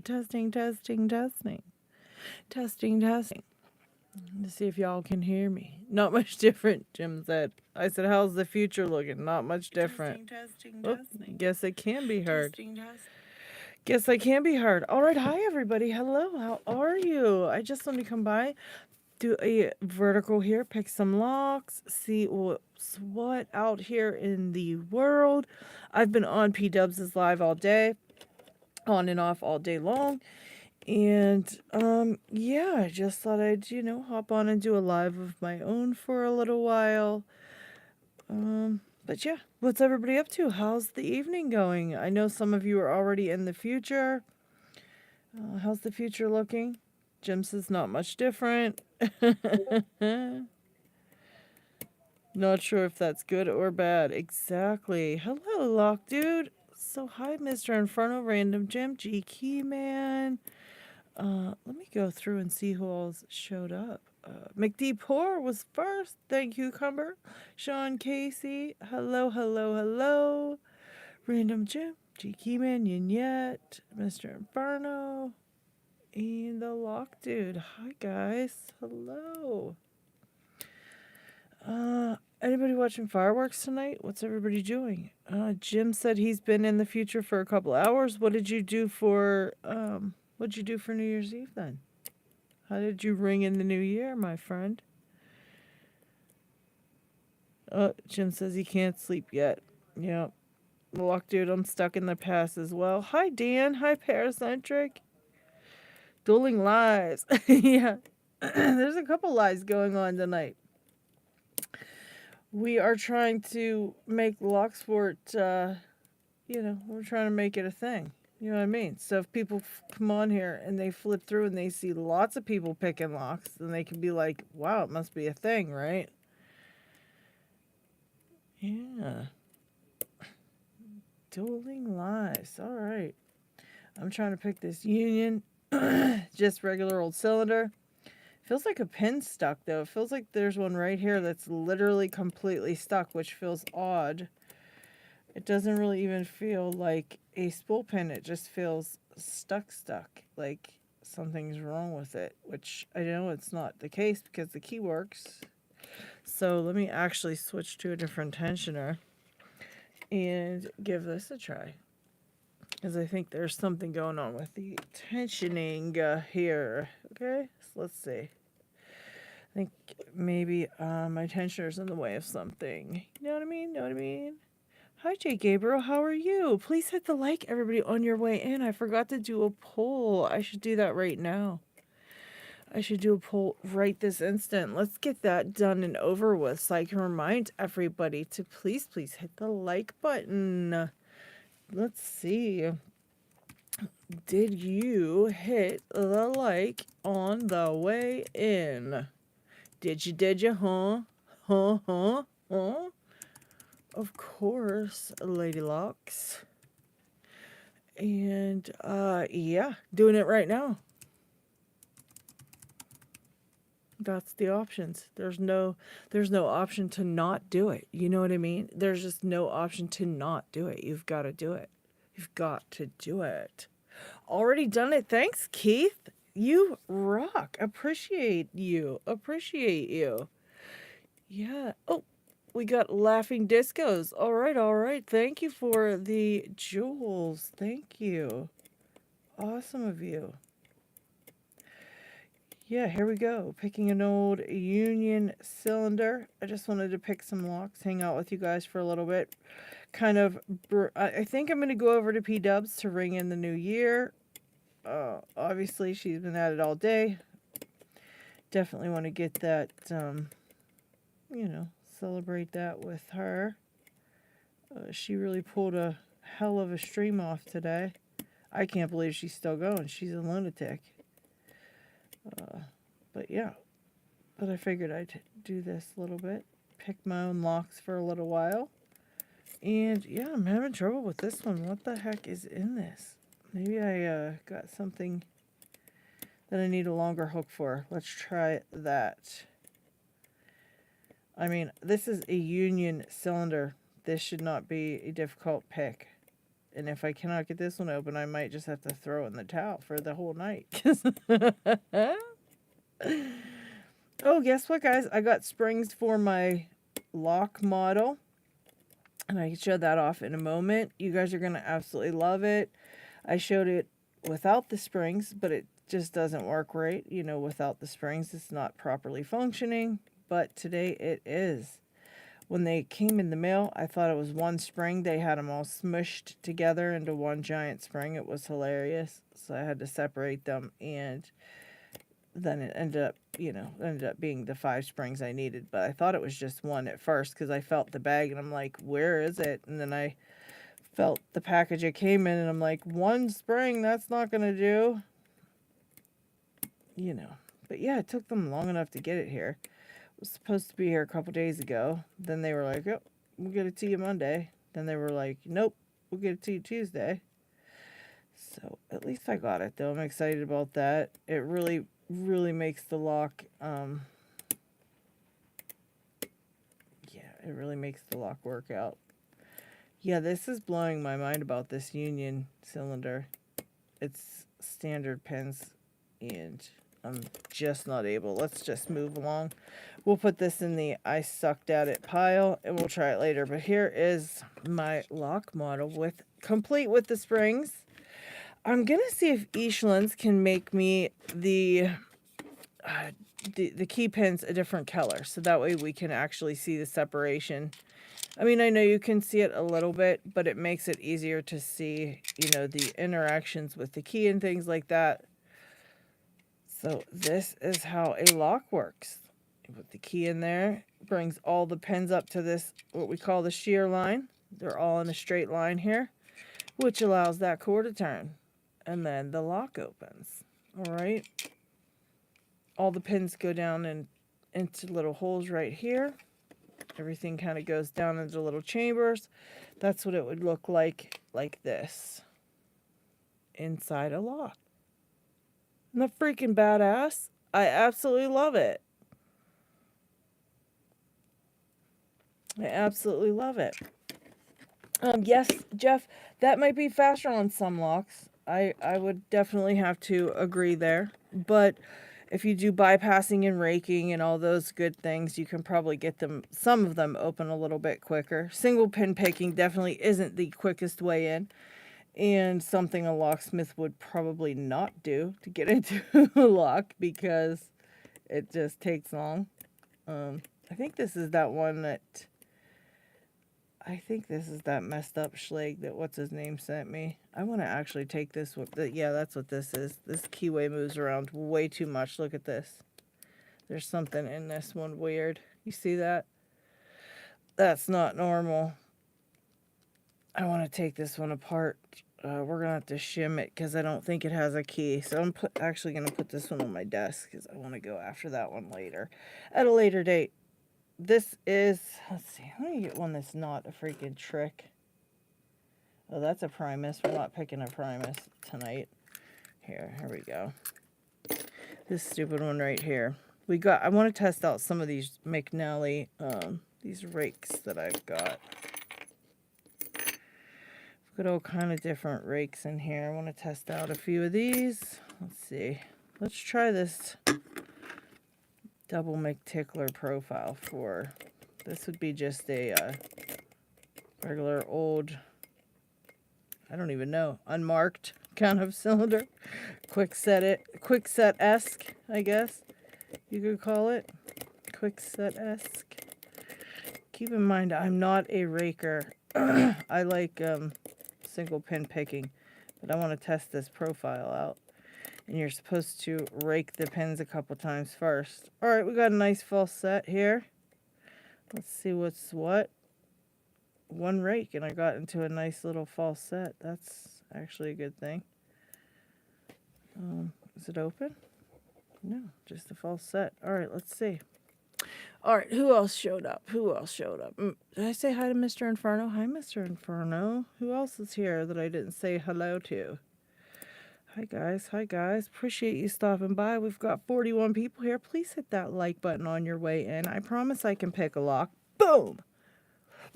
Testing, testing, testing. Testing, testing. To see if y'all can hear me. Not much different, Jim said. I said, how's the future looking? Not much different. Testing, Oop, testing. guess it can be heard. Testing. Guess I can be heard. All right, hi everybody. Hello, how are you? I just wanted to come by, do a vertical here, pick some locks, see what's what out here in the world. I've been on P-Dubs' live all day, on and off all day long. And yeah, I just thought I'd, hop on and do a live of my own for a little while. But yeah, what's everybody up to? How's the evening going? I know some of you are already in the future. How's the future looking? Jim says not much different. Not sure if that's good or bad. Exactly. Hello, Lock Dude. So hi, Mr. Inferno, Random Jim, G Keyman. Let me go through and see who all's showed up. McD Poor was first. Thank you, Cumber. Sean Casey. Hello, hello, hello. Random Jim, G Keyman, Yet, Mr. Inferno, and the Lock Dude. Hi, guys. Hello. Anybody watching fireworks tonight? What's everybody doing? Jim said he's been in the future for a couple hours. What did you do for New Year's Eve then? How did you ring in the new year, my friend? Jim says he can't sleep yet. Yep. Lock Dude, I'm stuck in the past as well. Hi, Dan. Hi, Paracentric. Dueling lies. Yeah. There's a couple lies going on tonight. We are trying to make locksport, we're trying to make it a thing. You know what I mean? So if people come on here and they flip through and they see lots of people picking locks, then they can be like, wow, it must be a thing, right? Yeah. Dueling lies. All right. I'm trying to pick this union. Just regular old cylinder. Feels like a pin stuck, though. It feels like there's one right here that's literally completely stuck, which feels odd. It doesn't really even feel like a spool pin. It just feels stuck. Like something's wrong with it, which I know it's not the case because the key works. So let me actually switch to a different tensioner and give this a try. Because I think there's something going on with the tensioning here. Okay, so let's see. I think maybe my tensioner's in the way of something. You know what I mean? Hi, Jay Gabriel. How are you? Please hit the like, everybody, on your way in. I forgot to do a poll. I should do that right now. I should do a poll right this instant. Let's get that done and over with so I can remind everybody to please hit the like button. Let's see. Did you hit the like on the way in? Did you, huh? Huh? Of course, Lady Locks. And, yeah, doing it right now. That's the options. There's no option to not do it. You know what I mean? There's just no option to not do it. You've got to do it. You've got to do it. Already done it. Thanks, Keith. You rock. Appreciate you. Yeah. Oh, we got laughing discos. All right. Thank you for the jewels. Thank you. Awesome of you. Yeah, here we go. Picking an old Union cylinder. I just wanted to pick some locks, hang out with you guys for a little bit. I think I'm going to go over to P-Dubs to ring in the new year. Obviously, she's been at it all day. Definitely want to get that, celebrate that with her. She really pulled a hell of a stream off today. I can't believe she's still going. She's a lunatic. But yeah. But I figured I'd do this a little bit. Pick my own locks for a little while. And yeah, I'm having trouble with this one. What the heck is in this? Maybe I got something that I need a longer hook for. Let's try that. I mean, this is a Union cylinder. This should not be a difficult pick. And if I cannot get this one open, I might just have to throw it in the towel for the whole night. Oh, guess what, guys? I got springs for my lock model. And I can show that off in a moment. You guys are going to absolutely love it. I showed it without the springs, but it just doesn't work right. You know, without the springs, it's not properly functioning. But today it is. When they came in the mail, I thought it was one spring. They had them all smushed together into one giant spring. It was hilarious. So I had to separate them, and then it ended up, you know, being the 5 springs I needed. But I thought it was just one at first because I felt the bag and I'm like, where is it? And then I felt the package it came in and I'm like, 1 spring, that's not going to do. You know, but yeah, it took them long enough to get it here. It was supposed to be here a couple days ago. Then they were like, oh, we'll get it to you Monday. Then they were like, nope, we'll get it to you Tuesday. So at least I got it though. I'm excited about that. It really makes the lock, yeah, it really makes the lock work out. Yeah, this is blowing my mind about this Union cylinder. It's standard pins, and I'm just not able. Let's just move along. We'll put this in the I sucked at it pile, and we'll try it later. But here is my lock model complete with the springs. I'm going to see if Eastlands can make me the key pins a different color. So that way we can actually see the separation. I mean, I know you can see it a little bit, but it makes it easier to see, you know, the interactions with the key and things like that. So this is how a lock works. You put the key in there, brings all the pins up to this, what we call the shear line. They're all in a straight line here, which allows that core to turn. And then the lock opens. All right. All the pins go down into little holes right here. Everything kind of goes down into little chambers. That's what it would look like this. Inside a lock. Isn't that freaking badass? I absolutely love it. I absolutely love it. Yes, Jeff, that might be faster on some locks. I would definitely have to agree there. But if you do bypassing and raking and all those good things, you can probably get some of them open a little bit quicker. Single pin picking definitely isn't the quickest way in. And something a locksmith would probably not do to get into a lock because it just takes long. I think this is that one that... I think this is that messed up Schlag that what's-his-name sent me. I want to actually take this one. Yeah, that's what this is. This keyway moves around way too much. Look at this. There's something in this one weird. You see that? That's not normal. I want to take this one apart. We're going to have to shim it because I don't think it has a key. So I'm actually going to put this one on my desk because I want to go after that one later. At a later date. This is, let's see, let me get one that's not a freaking trick. Oh, that's a Primus. We're not picking a Primus tonight. Here we go. This stupid one right here. I want to test out some of these McNally, these rakes that I've got. I've got all kind of different rakes in here. I want to test out a few of these. Let's see. Let's try this double McTickler profile for, this would be just a regular old, I don't even know, unmarked kind of cylinder. Quickset-esque, I guess you could call it. Quickset-esque. Keep in mind, I'm not a raker. I like single pin picking, but I want to test this profile out. And you're supposed to rake the pins a couple times first. All right, we got a nice false set here. Let's see what's what. One rake, and I got into a nice little false set. That's actually a good thing. Is it open? No, just a false set. All right, let's see. All right, who else showed up? Did I say hi to Mr. Inferno? Hi, Mr. Inferno. Who else is here that I didn't say hello to? Hi guys, appreciate you stopping by. We've got 41 people here. Please hit that like button on your way in. I promise I can pick a lock. Boom!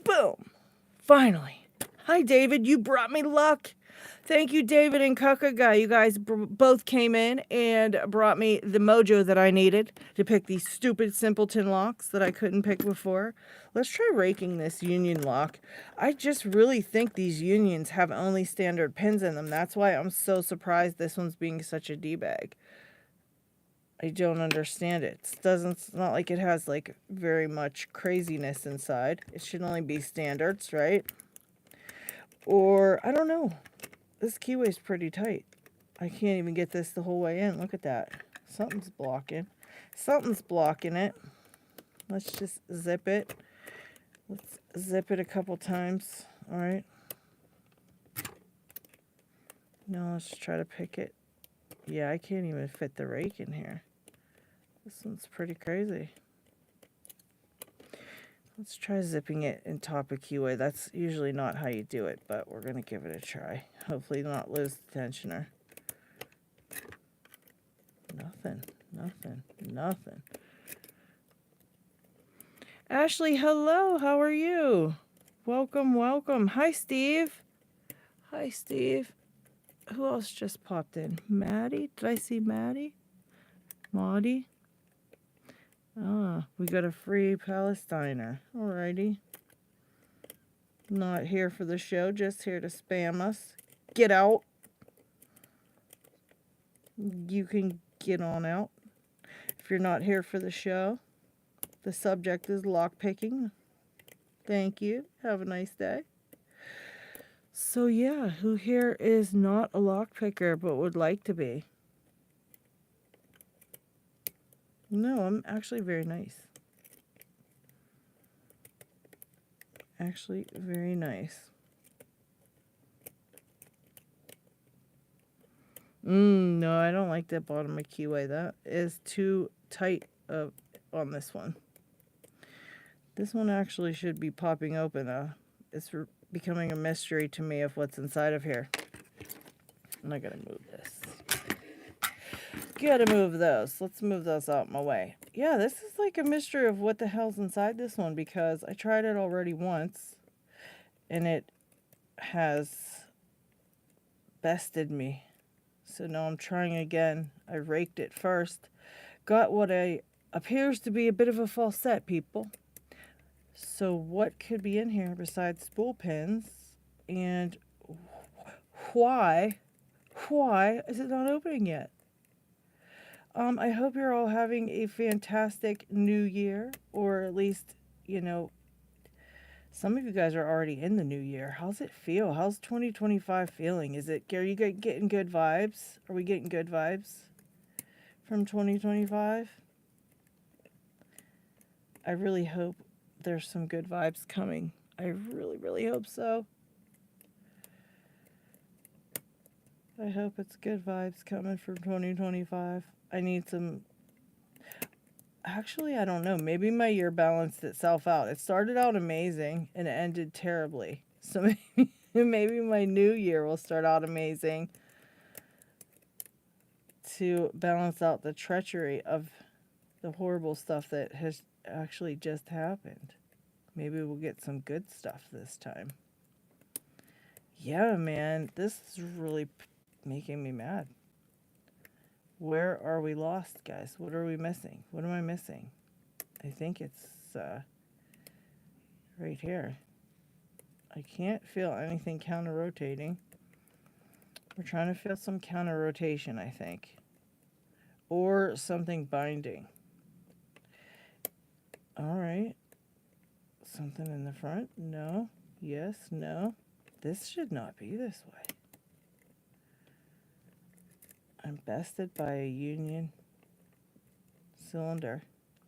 Boom! Finally! Hi, David. You brought me luck. Thank you, David and Kakaga. You guys both came in and brought me the mojo that I needed to pick these stupid simpleton locks that I couldn't pick before. Let's try raking this union lock. I just really think these unions have only standard pins in them. That's why I'm so surprised this one's being such a D-bag. I don't understand it. It's not like it has like very much craziness inside. It should only be standards, right? Or, I don't know. This keyway's pretty tight. I can't even get this the whole way in. Look at that. Something's blocking. Something's blocking it. Let's just zip it. Let's zip it a couple times. All right. Now let's try to pick it. Yeah, I can't even fit the rake in here. This one's pretty crazy. Let's try zipping it in top of keyway. That's usually not how you do it, but we're going to give it a try. Hopefully not lose the tensioner. Nothing, nothing, nothing. Ashley, hello. How are you? Welcome, welcome. Hi, Steve. Hi, Steve. Who else just popped in? Maddie? Did I see Maddie? Maudie? Ah, we got a free Palestiner. Alrighty. Not here for the show, just here to spam us. Get out. You can get on out. If you're not here for the show, the subject is lockpicking. Thank you. Have a nice day. So yeah, who here is not a lockpicker but would like to be? No, I'm actually very nice. Actually, very nice. No, I don't like that bottom of keyway. That is too tight on this one. This one actually should be popping open. It's becoming a mystery to me of what's inside of here. And I gotta move this. Gotta move those. Let's move those out my way. Yeah, this is like a mystery of what the hell's inside this one because I tried it already once and it has bested me. So now I'm trying again. I raked it first. Got what appears to be a bit of a false set, people. So what could be in here besides spool pins? And why is it not opening yet? I hope you're all having a fantastic new year, or at least, you know, some of you guys are already in the new year. How's it feel? How's 2025 feeling? Are you getting good vibes? Are we getting good vibes from 2025? I really hope there's some good vibes coming. I really, really hope so. I hope it's good vibes coming from 2025. I need some... Actually, I don't know. Maybe my year balanced itself out. It started out amazing and it ended terribly. So maybe my new year will start out amazing to balance out the treachery of the horrible stuff that has actually just happened. Maybe we'll get some good stuff this time. Yeah, man, this is really making me mad. Where are we lost, guys? What are we missing? What am I missing? I think it's right here. I can't feel anything counter-rotating. We're trying to feel some counter-rotation, I think. Or something binding. All right. Something in the front? No. Yes, no. This should not be this way. I'm bested by a union cylinder.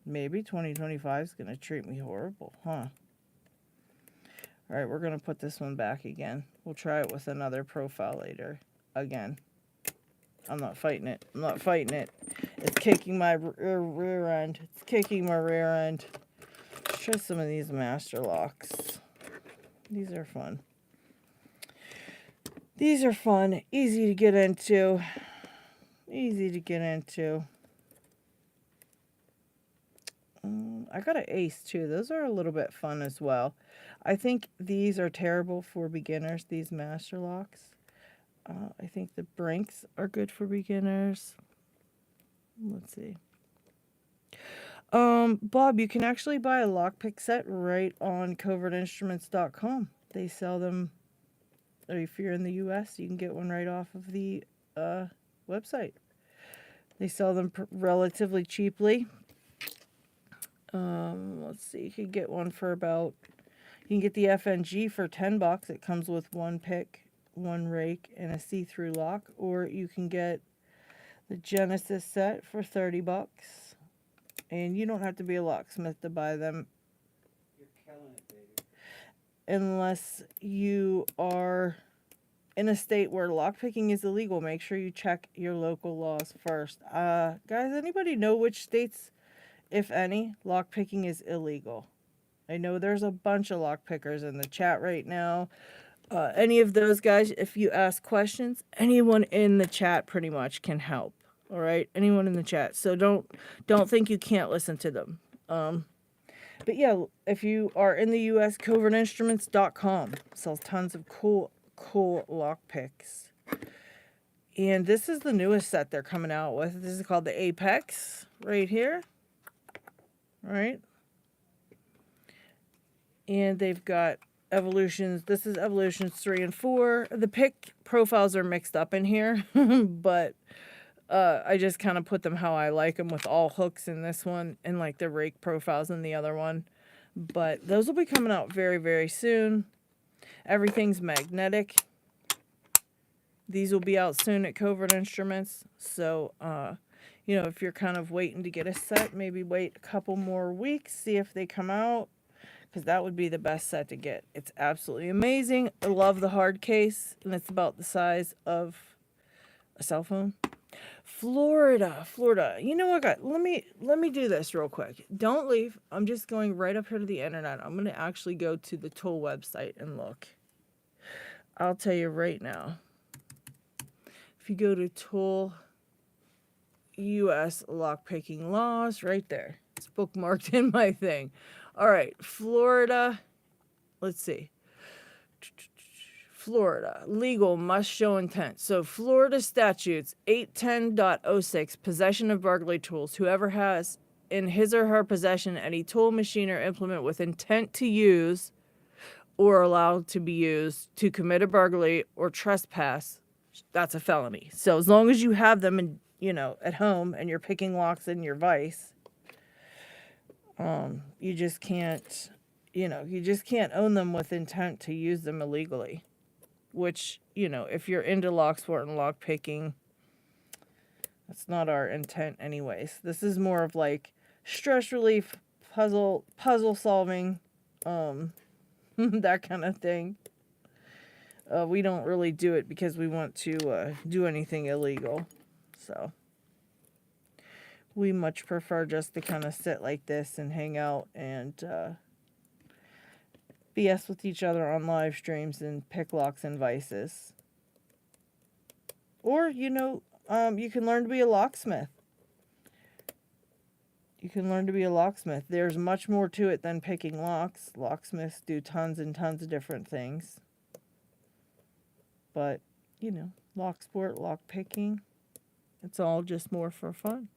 Maybe 2025 is going to treat me horrible, huh? All right, we're going to put this one back again. We'll try it with another profile later. Again. I'm not fighting it. I'm not fighting it. It's kicking my rear end. It's kicking my rear end. Let's try some of these master locks. These are fun. These are fun. Easy to get into. Easy to get into. I got an ace too. Those are a little bit fun as well. I think these are terrible for beginners, these master locks. I think the Brinks are good for beginners. Let's see. Bob, you can actually buy a lockpick set right on covertinstruments.com. They sell them, or if you're in the US, you can get one right off of the website. They sell them relatively cheaply. Let's see, you can get one for about, you can get the FNG for $10. It comes with one pick, one rake, and a see-through lock. Or you can get the Genesis set for $30. And you don't have to be a locksmith to buy them. You're killing it, baby. Unless you are in a state where lockpicking is illegal. Make sure you check your local laws first. Guys, anybody know which states, if any, lockpicking is illegal? I know there's a bunch of lockpickers in the chat right now. Any of those guys, if you ask questions, anyone in the chat pretty much can help. All right, anyone in the chat. So don't think you can't listen to them. But yeah, if you are in the US, covertinstruments.com sells tons of cool lockpicks. And this is the newest set they're coming out with. This is called the Apex right here. Right? And they've got evolutions. This is evolutions 3 and 4. The pick profiles are mixed up in here, but I just kind of put them how I like them, with all hooks in this one and like the rake profiles in the other one. But those will be coming out very, very soon. Everything's magnetic. These will be out soon at Covert Instruments. So, you know, if you're kind of waiting to get a set, maybe wait a couple more weeks, see if they come out, because that would be the best set to get. It's absolutely amazing. I love the hard case, and it's about the size of a cell phone. Florida. You know what, guys? Let me do this real quick. Don't leave. I'm just going right up here to the internet. I'm going to actually go to the Tool website and look. I'll tell you right now. If you go to Tool US lockpicking laws, right there. It's bookmarked in my thing. All right, Florida. Let's see. Florida, legal, must show intent. So Florida statutes 810.06, possession of burglary tools. Whoever has in his or her possession any tool, machine, or implement with intent to use or allowed to be used to commit a burglary or trespass, that's a felony. So as long as you have them in, you know, at home and you're picking locks in your vise, you just can't, you know, you just can't own them with intent to use them illegally. Which, you know, if you're into locksport and lockpicking, that's not our intent anyways. This is more of like stress relief, puzzle solving, that kind of thing. We don't really do it because we want to do anything illegal. So we much prefer just to kind of sit like this and hang out and BS with each other on live streams and pick locks and vices. Or, you know, you can learn to be a locksmith. You can learn to be a locksmith. There's much more to it than picking locks. Locksmiths do tons and tons of different things. But, you know, locksport, lockpicking, it's all just more for fun.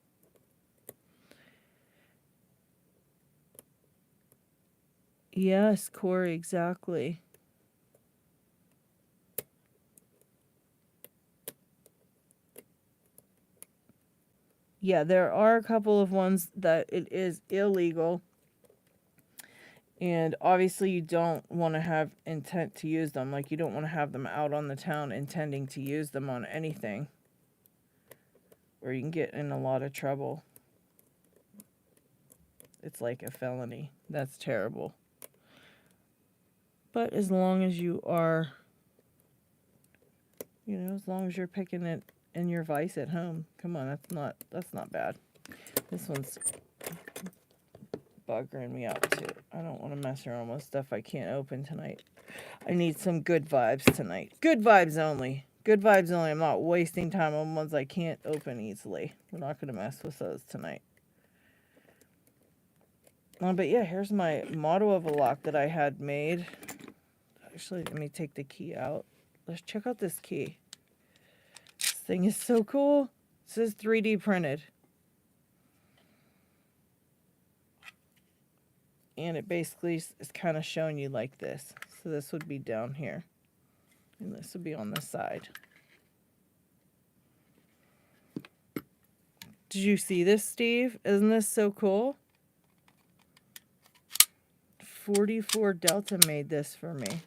Yes, Corey, exactly. Yeah, there are a couple of ones that it is illegal. And obviously you don't want to have intent to use them. Like, you don't want to have them out on the town intending to use them on anything, or you can get in a lot of trouble. It's like a felony. That's terrible. But as long as you are, you know, as long as you're picking it in your vise at home, come on, that's not bad. This one's buggering me out too. I don't want to mess around with stuff I can't open tonight. I need some good vibes tonight. Good vibes only. Good vibes only. I'm not wasting time on ones I can't open easily. We're not going to mess with those tonight. But yeah, here's my model of a lock that I had made. Actually, let me take the key out. Let's check out this key. This thing is so cool. It says 3D printed. And it basically is kind of showing you like this. So this would be down here. And this would be on the side. Did you see this, Steve? Isn't this so cool? 44 Delta made this for me.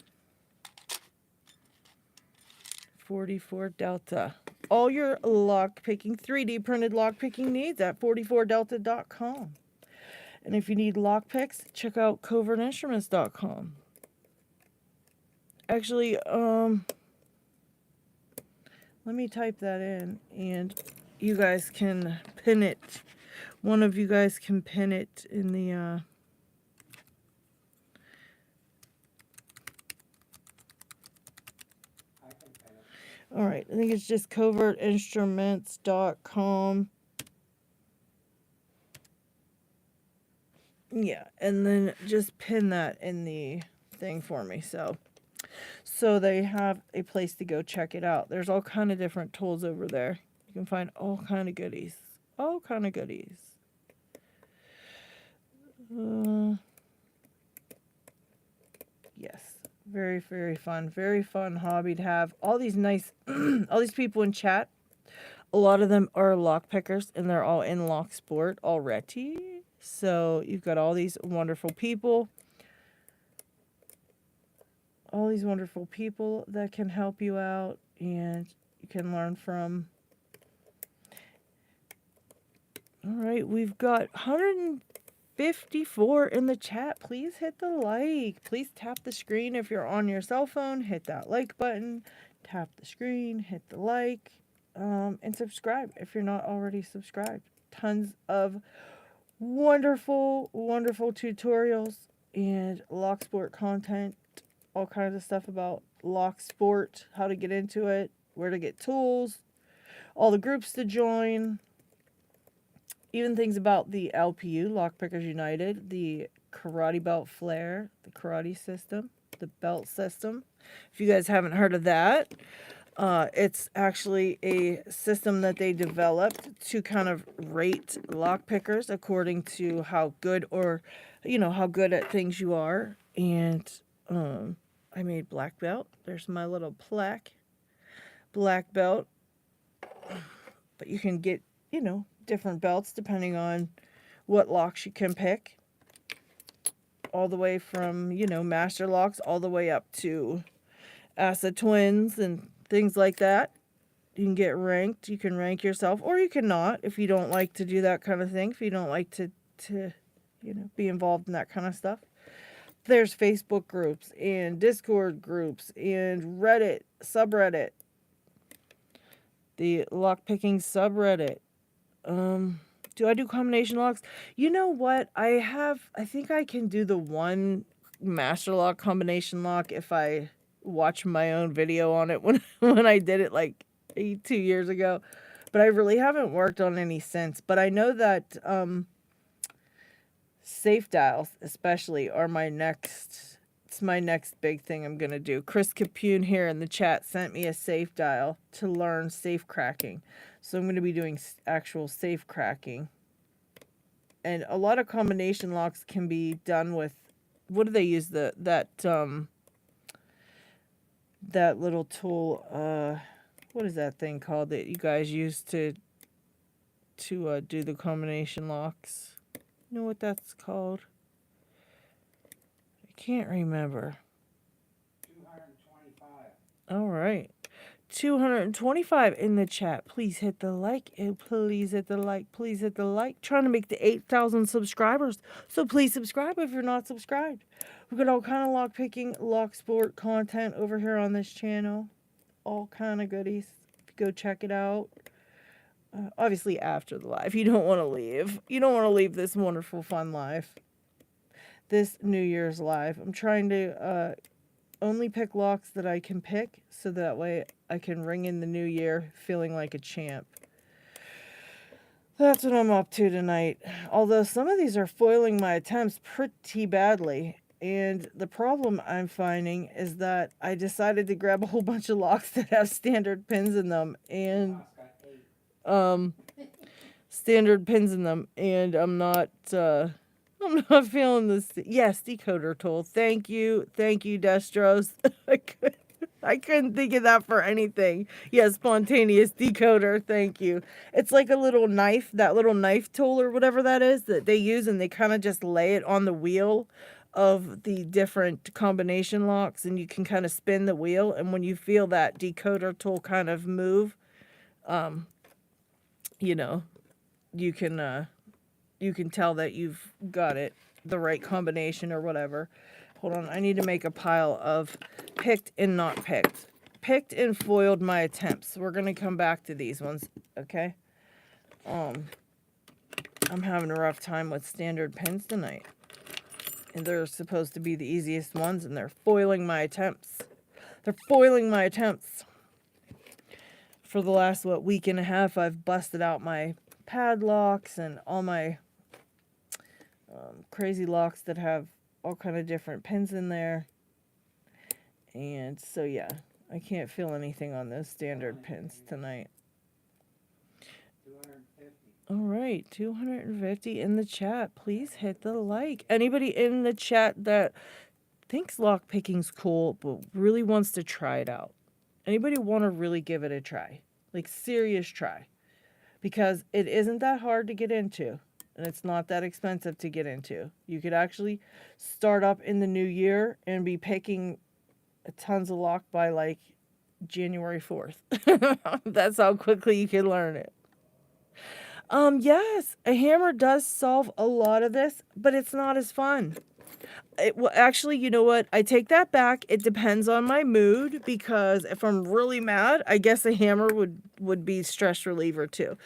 44 Delta. All your lockpicking, 3D printed lockpicking needs at 44delta.com. And if you need lockpicks, check out covertinstruments.com. Actually, let me type that in and you guys can pin it. One of you guys can pin it in the all right, I think it's just covertinstruments.com. Yeah, and then just pin that in the thing for me. So they have a place to go check it out. There's all kind of different tools over there. You can find all kind of goodies. All kind of goodies. Yes. Very, very fun. Very fun hobby to have. All these nice, all these people in chat, a lot of them are lock pickers, and they're all in Locksport already. So you've got all these wonderful people. All these wonderful people that can help you out, and you can learn from. All right, we've got 154 in the chat. Please hit the like. Please tap the screen if you're on your cell phone. Hit that like button. Tap the screen. Hit the like. And subscribe if you're not already subscribed. Tons of wonderful, wonderful tutorials and Locksport content. All kinds of stuff about Locksport, how to get into it, where to get tools, all the groups to join, even things about the LPU, Lockpickers United, the karate belt flare, the karate system, the belt system. If you guys haven't heard of that, it's actually a system that they developed to kind of rate lockpickers according to how good or, how good at things you are. And I made black belt. There's my little plaque. Black belt. But you can get, different belts depending on what locks you can pick. All the way from, master locks all the way up to acid twins and things like that. You can get ranked. You can rank yourself, or you can not if you don't like to do that kind of thing. If you don't like to be involved in that kind of stuff. There's Facebook groups and Discord groups and Reddit, subreddit. The lockpicking subreddit. Do I do combination locks? You know what? I think I can do the one master lock combination lock if I watch my own video on it when I did it like 2 years ago. But I really haven't worked on any since. But I know that safe dials especially are my next big thing I'm gonna do. Chris Capune here in the chat sent me a safe dial to learn safe cracking, so I'm gonna be doing actual safe cracking. And a lot of combination locks can be done with, what do they use, that little tool, what is that thing called that you guys use to do the combination locks? You know what that's called? I can't remember. 225. All right. 225 in the chat. Please hit the like. And please hit the like. Please hit the like. Trying to make the 8,000 subscribers. So please subscribe if you're not subscribed. We've got all kind of lockpicking, Locksport content over here on this channel. All kind of goodies. Go check it out. Obviously after the live. You don't want to leave. You don't want to leave this wonderful, fun live. This New Year's live. I'm trying to only pick locks that I can pick, so that way I can ring in the new year feeling like a champ. That's what I'm up to tonight. Although some of these are foiling my attempts pretty badly. And the problem I'm finding is that I decided to grab a whole bunch of locks that have standard pins in them. And, standard pins in them. And I'm not feeling this. Yes, decoder tool. Thank you. Thank you, Destros. I couldn't think of that for anything. Yeah, spontaneous decoder. Thank you. It's like a little knife, that little knife tool or whatever that is that they use, and they kind of just lay it on the wheel of the different combination locks, and you can kind of spin the wheel. And when you feel that decoder tool kind of move, you know, you can tell that you've got it the right combination or whatever. Hold on, I need to make a pile of picked and not picked. Picked and foiled my attempts. We're gonna come back to these ones, okay? I'm having a rough time with standard pins tonight. And they're supposed to be the easiest ones, and they're foiling my attempts. They're foiling my attempts. For the last, week and a half, I've busted out my padlocks and all my crazy locks that have all kind of different pins in there. And so, yeah, I can't feel anything on those standard pins tonight. 250. All right, 250 in the chat. Please hit the like. Anybody in the chat that thinks lockpicking's cool but really wants to try it out? Anybody want to really give it a try? Like, serious try. Because it isn't that hard to get into. And it's not that expensive to get into. You could actually start up in the new year and be picking tons of lock by like January 4th. That's how quickly you can learn it. Yes, a hammer does solve a lot of this, but it's not as fun. Well, actually, you know what? I take that back. It depends on my mood, because if I'm really mad, I guess a hammer would be stress reliever too.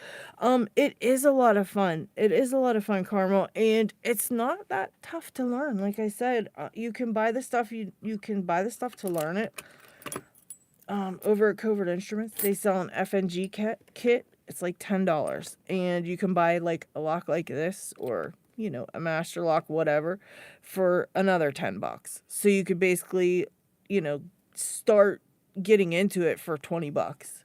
It is a lot of fun. It is a lot of fun, Carmel, and it's not that tough to learn. Like I said, you can buy the stuff. You can buy the stuff to learn it. Over at Covert Instruments, they sell an FNG kit. It's like $10, and you can buy like a lock like this, or a master lock, whatever, for another $10. So you could basically, start getting into it for $20.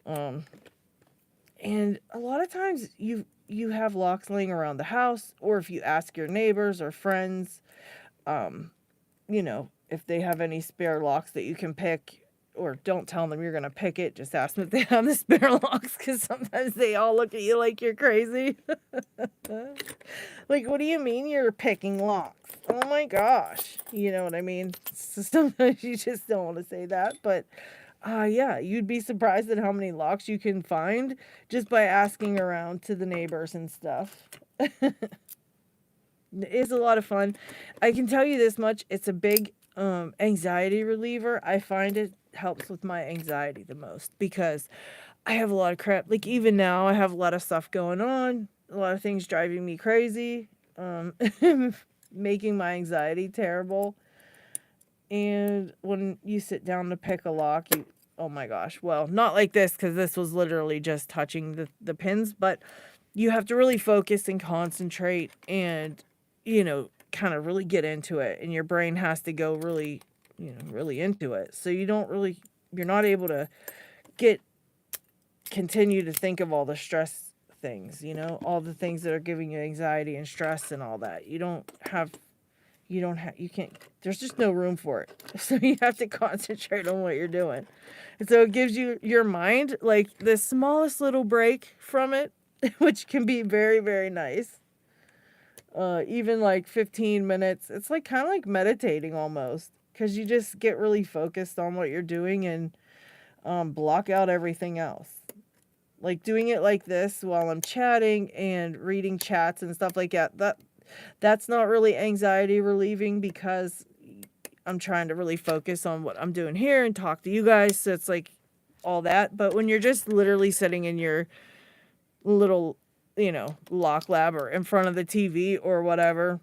And a lot of times you have locks laying around the house, or if you ask your neighbors or friends, if they have any spare locks that you can pick. Or don't tell them you're going to pick it. Just ask them if they have the spare locks, because sometimes they all look at you like you're crazy. Like, what do you mean you're picking locks? Oh my gosh. You know what I mean? So sometimes you just don't want to say that. But, yeah, you'd be surprised at how many locks you can find just by asking around to the neighbors and stuff. It is a lot of fun. I can tell you this much. It's a big anxiety reliever. I find it helps with my anxiety the most, because I have a lot of crap. Like, even now I have a lot of stuff going on, a lot of things driving me crazy, making my anxiety terrible. And when you sit down to pick a lock, oh my gosh, well, not like this, because this was literally just touching the pins, but you have to really focus and concentrate and kind of really get into it, and your brain has to go really really into it. So you're not able to continue to think of all the stress things, all the things that are giving you anxiety and stress and all that. You can't, there's just no room for it. So you have to concentrate on what you're doing. And so it gives your mind like the smallest little break from it, which can be very, very nice. Even like 15 minutes, it's like kind of like meditating almost. Because you just get really focused on what you're doing and block out everything else. Like doing it like this while I'm chatting and reading chats and stuff like that. That's not really anxiety relieving, because I'm trying to really focus on what I'm doing here and talk to you guys. So it's like all that. But when you're just literally sitting in your little, lock lab or in front of the TV or whatever,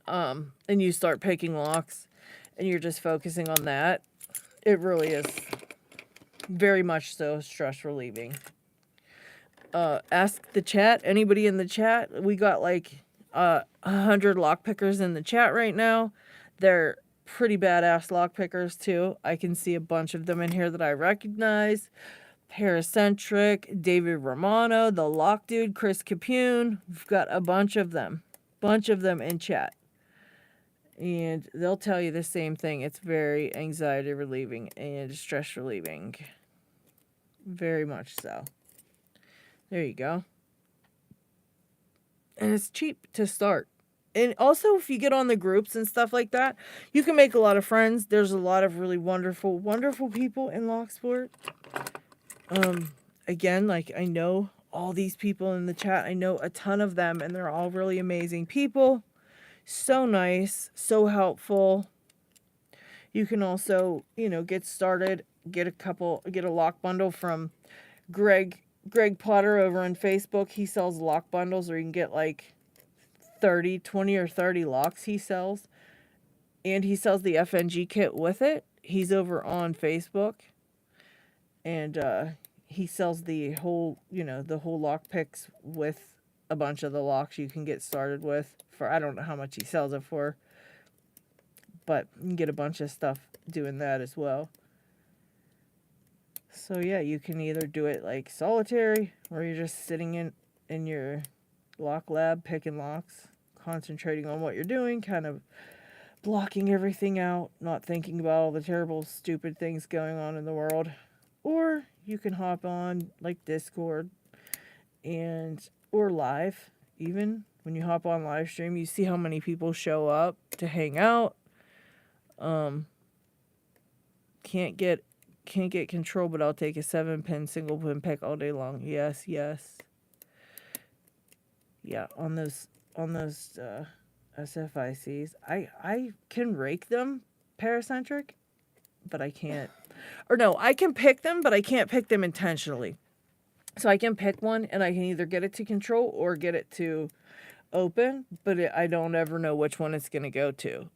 and you start picking locks, and you're just focusing on that, it really is very much so stress relieving. ask the chat. Anybody in the chat? We got like 100 lockpickers in the chat right now. They're pretty badass lockpickers too. I can see a bunch of them in here that I recognize. Paracentric, David Romano, the Lock Dude, Chris Capune. We've got a bunch of them. Bunch of them in chat. And they'll tell you the same thing. It's very anxiety relieving and stress relieving. Very much so. There you go. And it's cheap to start. And also, if you get on the groups and stuff like that, you can make a lot of friends. There's a lot of really wonderful, wonderful people in Locksport. Again, like, I know all these people in the chat. I know a ton of them, and they're all really amazing people. So nice, so helpful. You can also, you know, get started, get a lock bundle from Greg Potter over on Facebook. He sells lock bundles, or you can get like 20 or 30 locks he sells. And he sells the FNG kit with it. He's over on Facebook. And he sells the whole, you know, the whole lock picks with a bunch of the locks you can get started with for, I don't know how much he sells it for, but you can get a bunch of stuff doing that as well. So yeah, you can either do it like solitary, or you're just sitting in your lock lab picking locks, concentrating on what you're doing, kind of blocking everything out, not thinking about all the terrible, stupid things going on in the world. Or you can hop on like Discord or live. Even when you hop on live stream, you see how many people show up to hang out. Can't get control, but I'll take a 7-pin single pin pick all day long. Yes. Yeah, on those SFICs, I can rake them paracentric, but I can't. Or no, I can pick them, but I can't pick them intentionally. So I can pick one, and I can either get it to control or get it to open, but I don't ever know which one it's going to go to.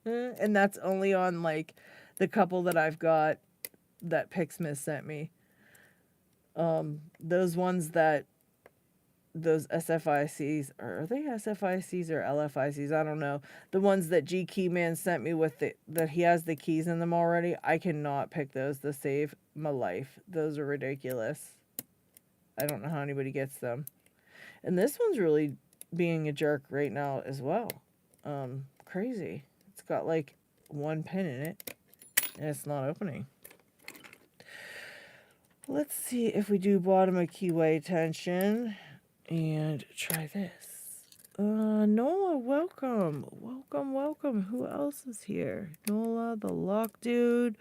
And that's only on, like, the couple that I've got that Picksmith sent me. Those SFICs, are they SFICs or LFICs? I don't know. The ones that G Keyman sent me with that he has the keys in them already, I cannot pick those to save my life. Those are ridiculous. I don't know how anybody gets them. And this one's really being a jerk right now as well. Crazy. It's got like 1 pin in it, and it's not opening. Let's see if we do bottom of keyway tension. And try this. Nola, welcome. Welcome. Who else is here? Nola, the Lock Dude.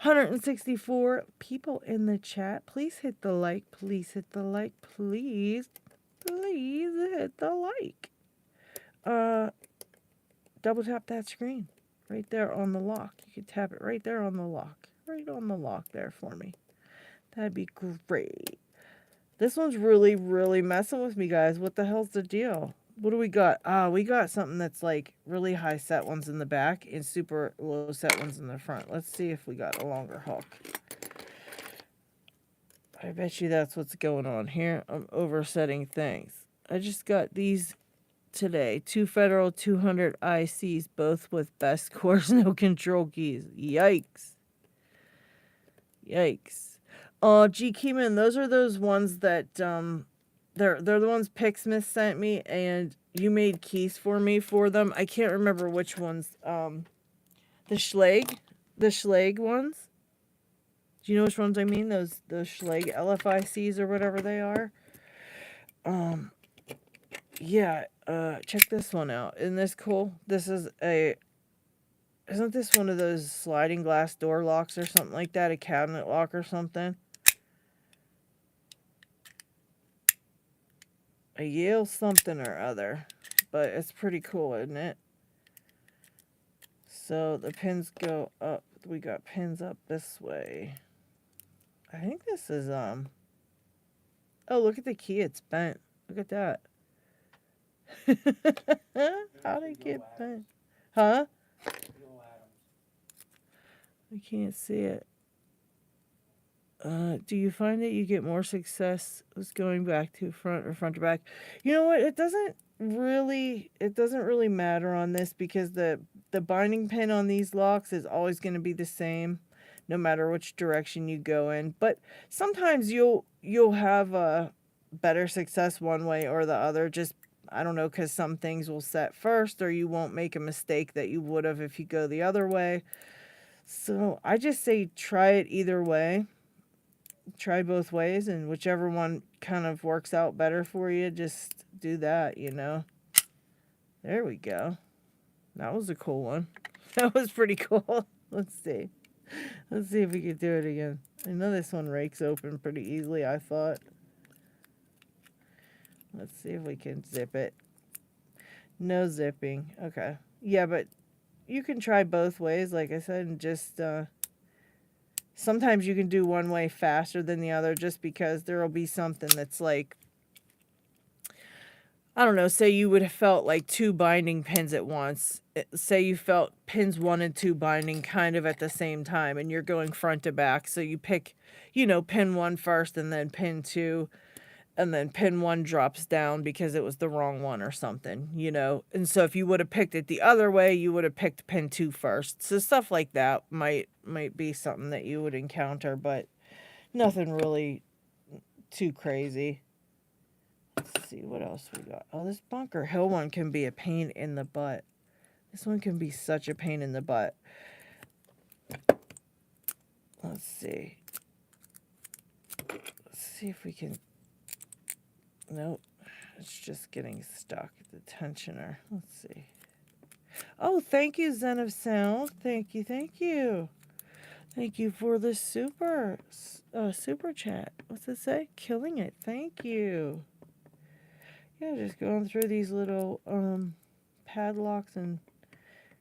164 people in the chat. Please hit the like. Please hit the like. Please hit the like. Double tap that screen. Right there on the lock. You can tap it right there on the lock. Right on the lock there for me. That'd be great. This one's really, really messing with me, guys. What the hell's the deal? What do we got? We got something that's like really high set ones in the back and super low set ones in the front. Let's see if we got a longer hook. I bet you that's what's going on here. I'm oversetting things. I just got these today. 2 Federal 200 ICs, both with best cores, no control keys. Yikes. G Keyman, those are those ones that they're the ones Picksmith sent me, and you made keys for me for them. I can't remember which ones. The Schlag ones. Do you know which ones I mean? Those Schlag LFICs or whatever they are. Yeah. Check this one out. Isn't this cool? Isn't this one of those sliding glass door locks or something like that? A cabinet lock or something? A Yale something or other. But it's pretty cool, isn't it? So the pins go up. We got pins up this way. I think this is, oh, look at the key. It's bent. Look at that. How did it get bent? Huh? I can't see it. Do you find that you get more success with going back to front or front to back? You know what? It doesn't really matter on this because the binding pin on these locks is always going to be the same no matter which direction you go in. But sometimes you'll have a better success one way or the other. Just I don't know, cuz some things will set first or you won't make a mistake that you would have if you go the other way. So, I just say try it either way. Try both ways, and whichever one kind of works out better for you, just do that, you know. There we go. That was a cool one. That was pretty cool. Let's see. Let's see if we can do it again. I know this one rakes open pretty easily, I thought. Let's see if we can zip it. No zipping. Okay. Yeah, but you can try both ways, like I said, and just sometimes you can do one way faster than the other just because there will be something that's like, I don't know, say you would have felt like two binding pins at once. Say you felt pins 1 and 2 binding kind of at the same time and you're going front to back. So you pick, pin 1 first and then pin 2 and then pin 1 drops down because it was the wrong one or something, And so if you would have picked it the other way, you would have picked pin 2 first. So stuff like that might be something that you would encounter, but nothing really too crazy. Let's see what else we got. Oh, this Bunker Hill one can be a pain in the butt. This one can be such a pain in the butt. Let's see. Let's see if we can... Nope. It's just getting stuck. The tensioner. Let's see. Oh, thank you, Zen of Sound. Thank you, thank you. Thank you for the super chat. What's it say? Killing it. Thank you. Yeah, just going through these little padlocks and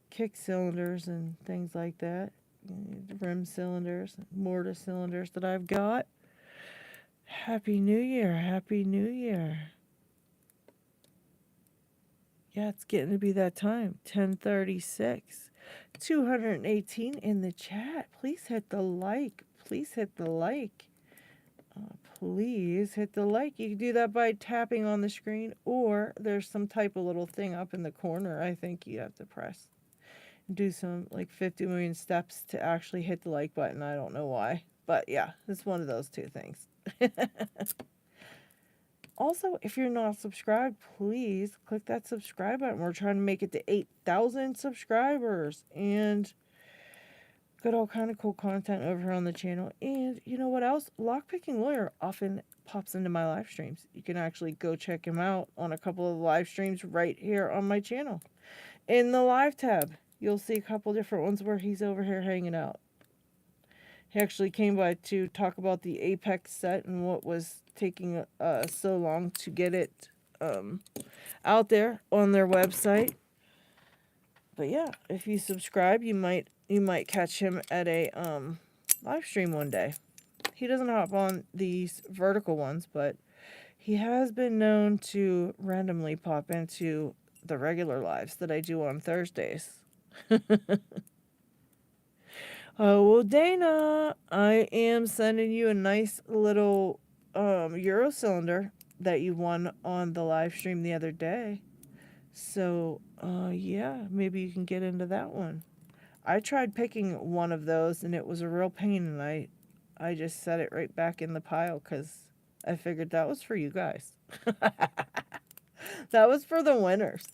kick cylinders and things like that. Rim cylinders, mortar cylinders that I've got. Happy New Year. Happy New Year. Yeah, it's getting to be that time. 10:36. 218 in the chat. Please hit the like. Please hit the like. Please hit the like. You can do that by tapping on the screen, or there's some type of little thing up in the corner I think you have to press. Do some like 50 million steps to actually hit the like button. I don't know why. But yeah, it's one of those two things. Also, if you're not subscribed, please click that subscribe button. We're trying to make it to 8,000 subscribers. And got all kind of cool content over here on the channel. And you know what else? Lockpicking Lawyer often pops into my live streams. You can actually go check him out on a couple of live streams right here on my channel. In the live tab, you'll see a couple different ones where he's over here hanging out. He actually came by to talk about the Apex set and what was taking so long to get it out there on their website. But yeah, if you subscribe, you might catch him at a live stream one day. He doesn't hop on these vertical ones, but he has been known to randomly pop into the regular lives that I do on Thursdays. Oh, well, Dana, I am sending you a nice little Euro cylinder that you won on the live stream the other day. So, yeah, maybe you can get into that one. I tried picking one of those, and it was a real pain, and I just set it right back in the pile because I figured that was for you guys. That was for the winners.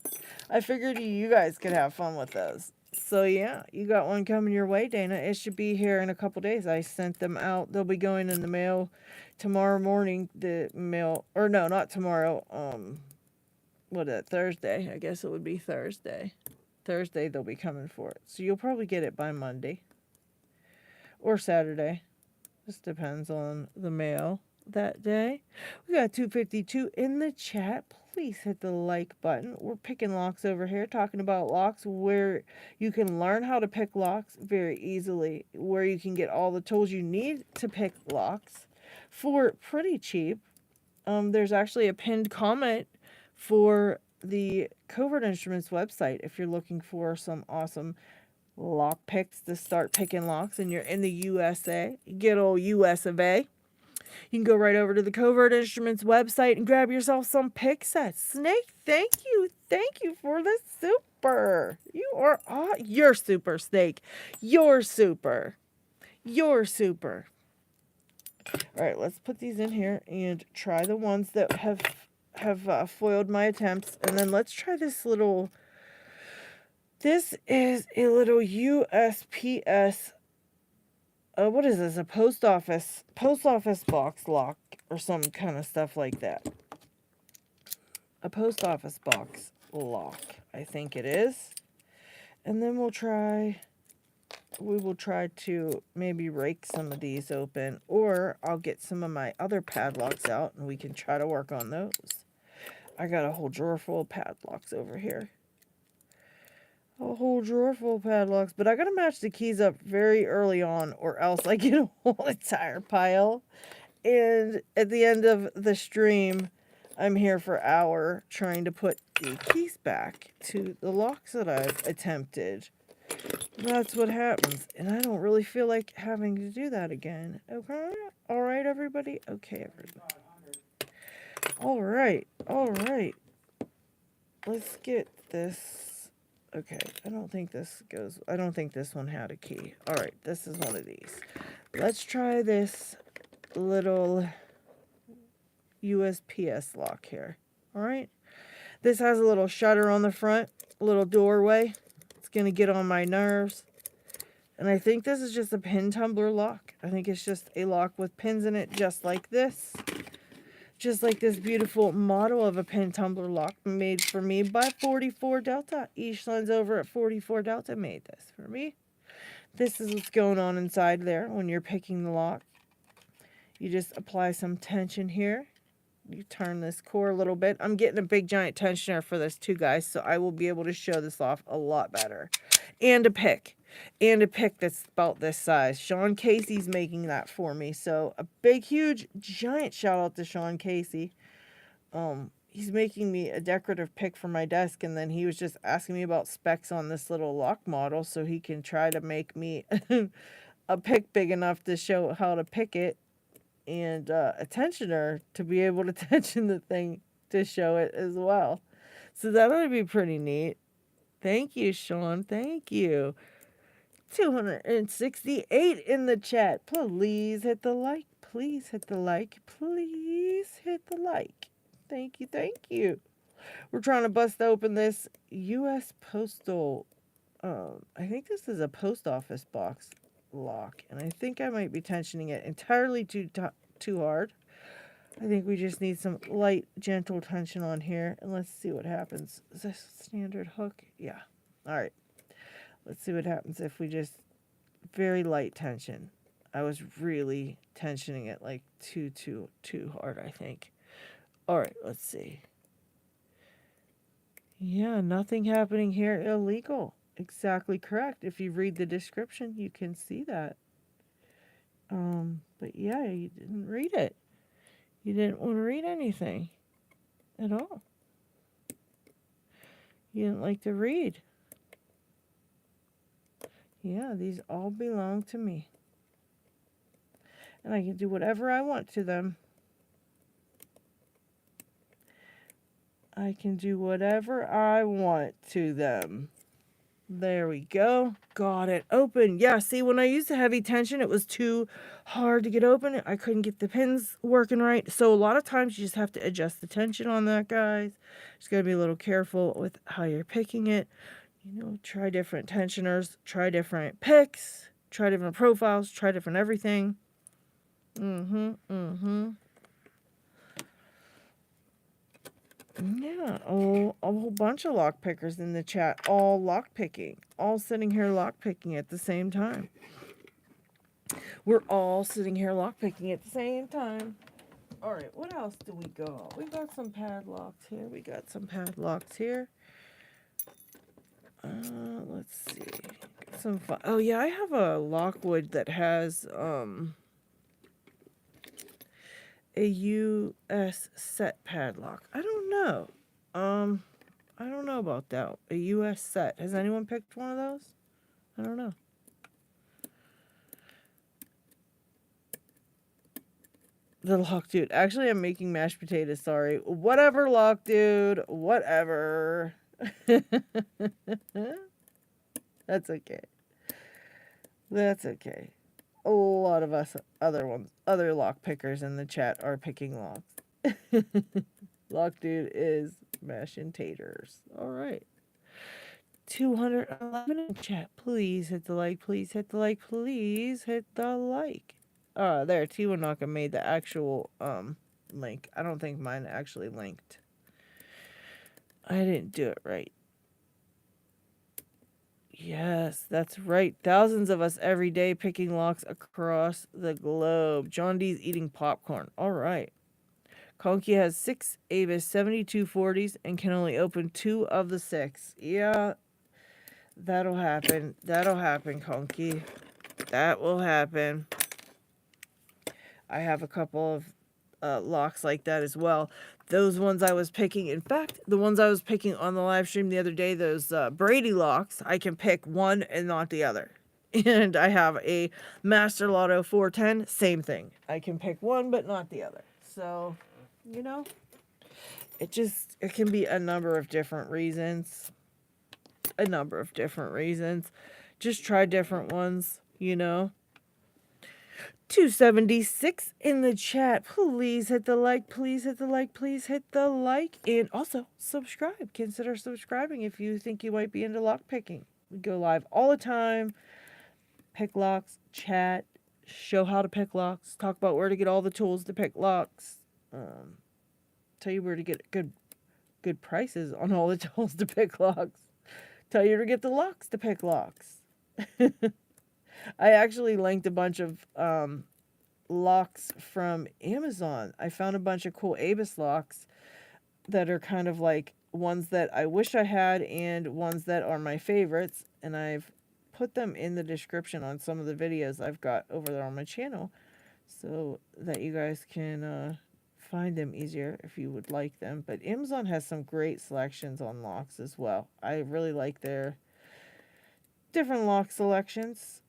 I figured you guys could have fun with those. So, yeah, you got one coming your way, Dana. It should be here in a couple days. I sent them out. They'll be going in the mail tomorrow morning. Or no, not tomorrow. Thursday? I guess it would be Thursday. Thursday they'll be coming for it. So you'll probably get it by Monday. Or Saturday. Just depends on the mail that day. We got 252 in the chat. Please hit the like button. We're picking locks over here, talking about locks where you can learn how to pick locks very easily, where you can get all the tools you need to pick locks for pretty cheap. There's actually a pinned comment for the Covert Instruments website if you're looking for some awesome lock picks to start picking locks and you're in the USA, good old US of A, you can go right over to the Covert Instruments website and grab yourself some pick sets. Snake, thank you. Thank you for the super. You're super, Snake. You're super. You're super. All right, let's put these in here and try the ones that have foiled my attempts. And then let's try this little... This is a little USPS... what is this? A post office box lock or some kind of stuff like that. A post office box lock, I think it is. And then we will try to maybe rake some of these open, or I'll get some of my other padlocks out and we can try to work on those. I got a whole drawer full of padlocks over here. A whole drawer full of padlocks, but I gotta match the keys up very early on or else I get a whole entire pile. And at the end of the stream, I'm here for an hour trying to put the keys back to the locks that I've attempted. That's what happens. And I don't really feel like having to do that again. Okay? Alright, everybody? Okay, everybody. Alright. Let's get this. Okay, I don't think this one had a key. Alright, this is one of these. Let's try this little USPS lock here. Alright? This has a little shutter on the front, a little doorway. It's going to get on my nerves. And I think this is just a pin tumbler lock. I think it's just a lock with pins in it, just like this. Just like this beautiful model of a pin tumbler lock made for me by 44 Delta. Eastlands over at 44 Delta made this for me. This is what's going on inside there when you're picking the lock. You just apply some tension here. You turn this core a little bit. I'm getting a big giant tensioner for this too, guys, so I will be able to show this off a lot better. And a pick. And a pick that's about this size. Sean Casey's making that for me, so a big, huge, giant shout out to Sean Casey. He's making me a decorative pick for my desk, and then he was just asking me about specs on this little lock model so he can try to make me a pick big enough to show how to pick it, and a tensioner to be able to tension the thing to show it as well. So that would be pretty neat. Thank you, Sean. Thank you. 268 in the chat. Please hit the like. Please hit the like. Please hit the like. Thank you. Thank you. We're trying to bust open this U.S. Postal. I think this is a post office box lock, and I think I might be tensioning it entirely too hard. I think we just need some light, gentle tension on here, and let's see what happens. Is this standard hook? Yeah. All right. Let's see what happens if we just very light tension. I was really tensioning it like too hard, I think. All right, let's see. Yeah, nothing happening here illegal. Exactly correct. If you read the description, you can see that. But yeah, you didn't read it. You didn't want to read anything at all. You didn't like to read. Yeah, these all belong to me. And I can do whatever I want to them. I can do whatever I want to them. There we go. Got it open. Yeah, see, when I used the heavy tension, it was too hard to get open. I couldn't get the pins working right. So a lot of times you just have to adjust the tension on that, guys. Just got to be a little careful with how you're picking it. You know, try different tensioners, try different picks, try different profiles, try different everything. Yeah, a whole bunch of lock pickers in the chat, all lock picking, all sitting here lock picking at the same time. We're all sitting here lock picking at the same time. All right, what else do we got? We got some padlocks here. Let's see. Some fun. Oh yeah, I have a Lockwood that has a US set padlock. I don't know. I don't know about that. A US set. Has anyone picked one of those? I don't know. The lock dude. Actually, I'm making mashed potatoes. Sorry. Whatever, lock dude. Whatever. That's okay. That's okay. A lot of us other lock pickers in the chat are picking locks. Lock dude is mashing taters. All right. 211 in chat. Please hit the like. Please hit the like. Please hit the like. There. Tiwanaka made the actual link. I don't think mine actually linked. I didn't do it right. Yes, that's right. Thousands of us every day picking locks across the globe. John D's eating popcorn. All right. Conky has 6 Avis 7240s and can only open 2 of the 6. Yeah, that'll happen. That'll happen, Conky. That will happen. I have a couple of locks like that as well. Those ones I was picking, in fact, the ones I was picking on the live stream the other day, those Brady locks, I can pick one and not the other. And I have a Master Lotto 410, same thing. I can pick one but not the other. So, you know, it can be a number of different reasons. A number of different reasons. Just try different ones, you know. 276 in the chat. Please hit the like. Please hit the like. Please hit the like. And also subscribe. Consider subscribing if you think you might be into lock picking. We go live all the time. Pick locks, chat, show how to pick locks, talk about where to get all the tools to pick locks. Tell you where to get good prices on all the tools to pick locks. Tell you to get the locks to pick locks. I actually linked a bunch of locks from Amazon. I found a bunch of cool Avis locks that are kind of like ones that I wish I had and ones that are my favorites. And I've put them in the description on some of the videos I've got over there on my channel so that you guys can find them easier if you would like them. But Amazon has some great selections on locks as well. I really like their different lock selections.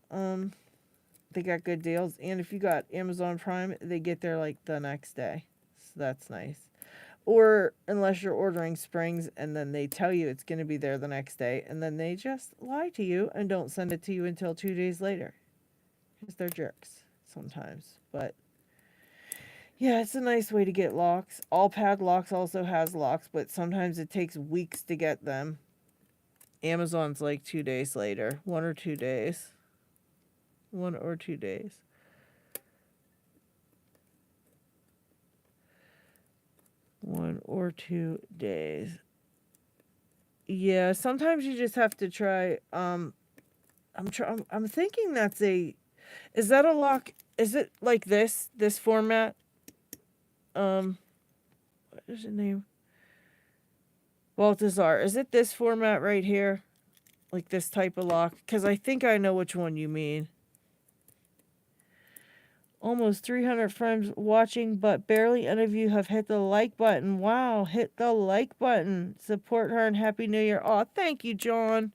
They got good deals, and if you got Amazon Prime, they get there like the next day, so that's nice. Or unless you're ordering springs and then they tell you it's going to be there the next day, and then they just lie to you and don't send it to you until 2 days later, because they're jerks sometimes. But yeah, it's a nice way to get locks. All Padlocks also has locks, but sometimes it takes weeks to get them. Amazon's like 2 days later, 1 or 2 days. 1 or 2 days. One or 2 days. Yeah, sometimes you just have to try. I'm thinking that's a. Is that a lock? Is it like this format? What is the name? Baltazar. Is it this format right here? Like this type of lock? Because I think I know which one you mean. Almost 300 friends watching, but barely any of you have hit the like button. Wow, hit the like button. Support her and Happy New Year. Oh, thank you, John.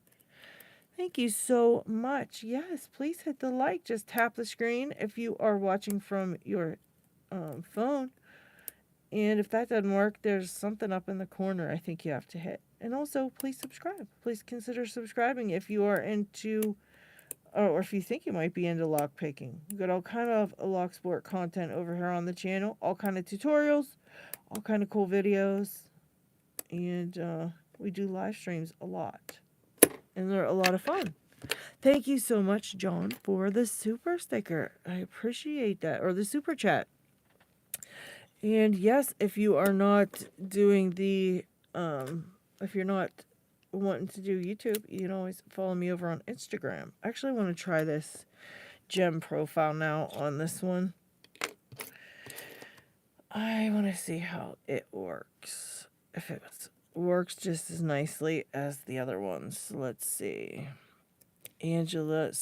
Thank you so much. Yes, please hit the like. Just tap the screen if you are watching from your phone. And if that doesn't work, there's something up in the corner I think you have to hit. And also, please subscribe. Please consider subscribing if you are into... or if you think you might be into lock picking. We've got all kind of locksport content over here on the channel. All kind of tutorials. All kind of cool videos. And we do live streams a lot. And they're a lot of fun. Thank you so much, John, for the super sticker. I appreciate that. Or the super chat. And yes, if you are not doing the... if you're not... wanting to do YouTube, you can always follow me over on Instagram. I actually want to try this gem profile now on this one. I want to see how it works. If it works just as nicely as the other ones. Let's see. Angel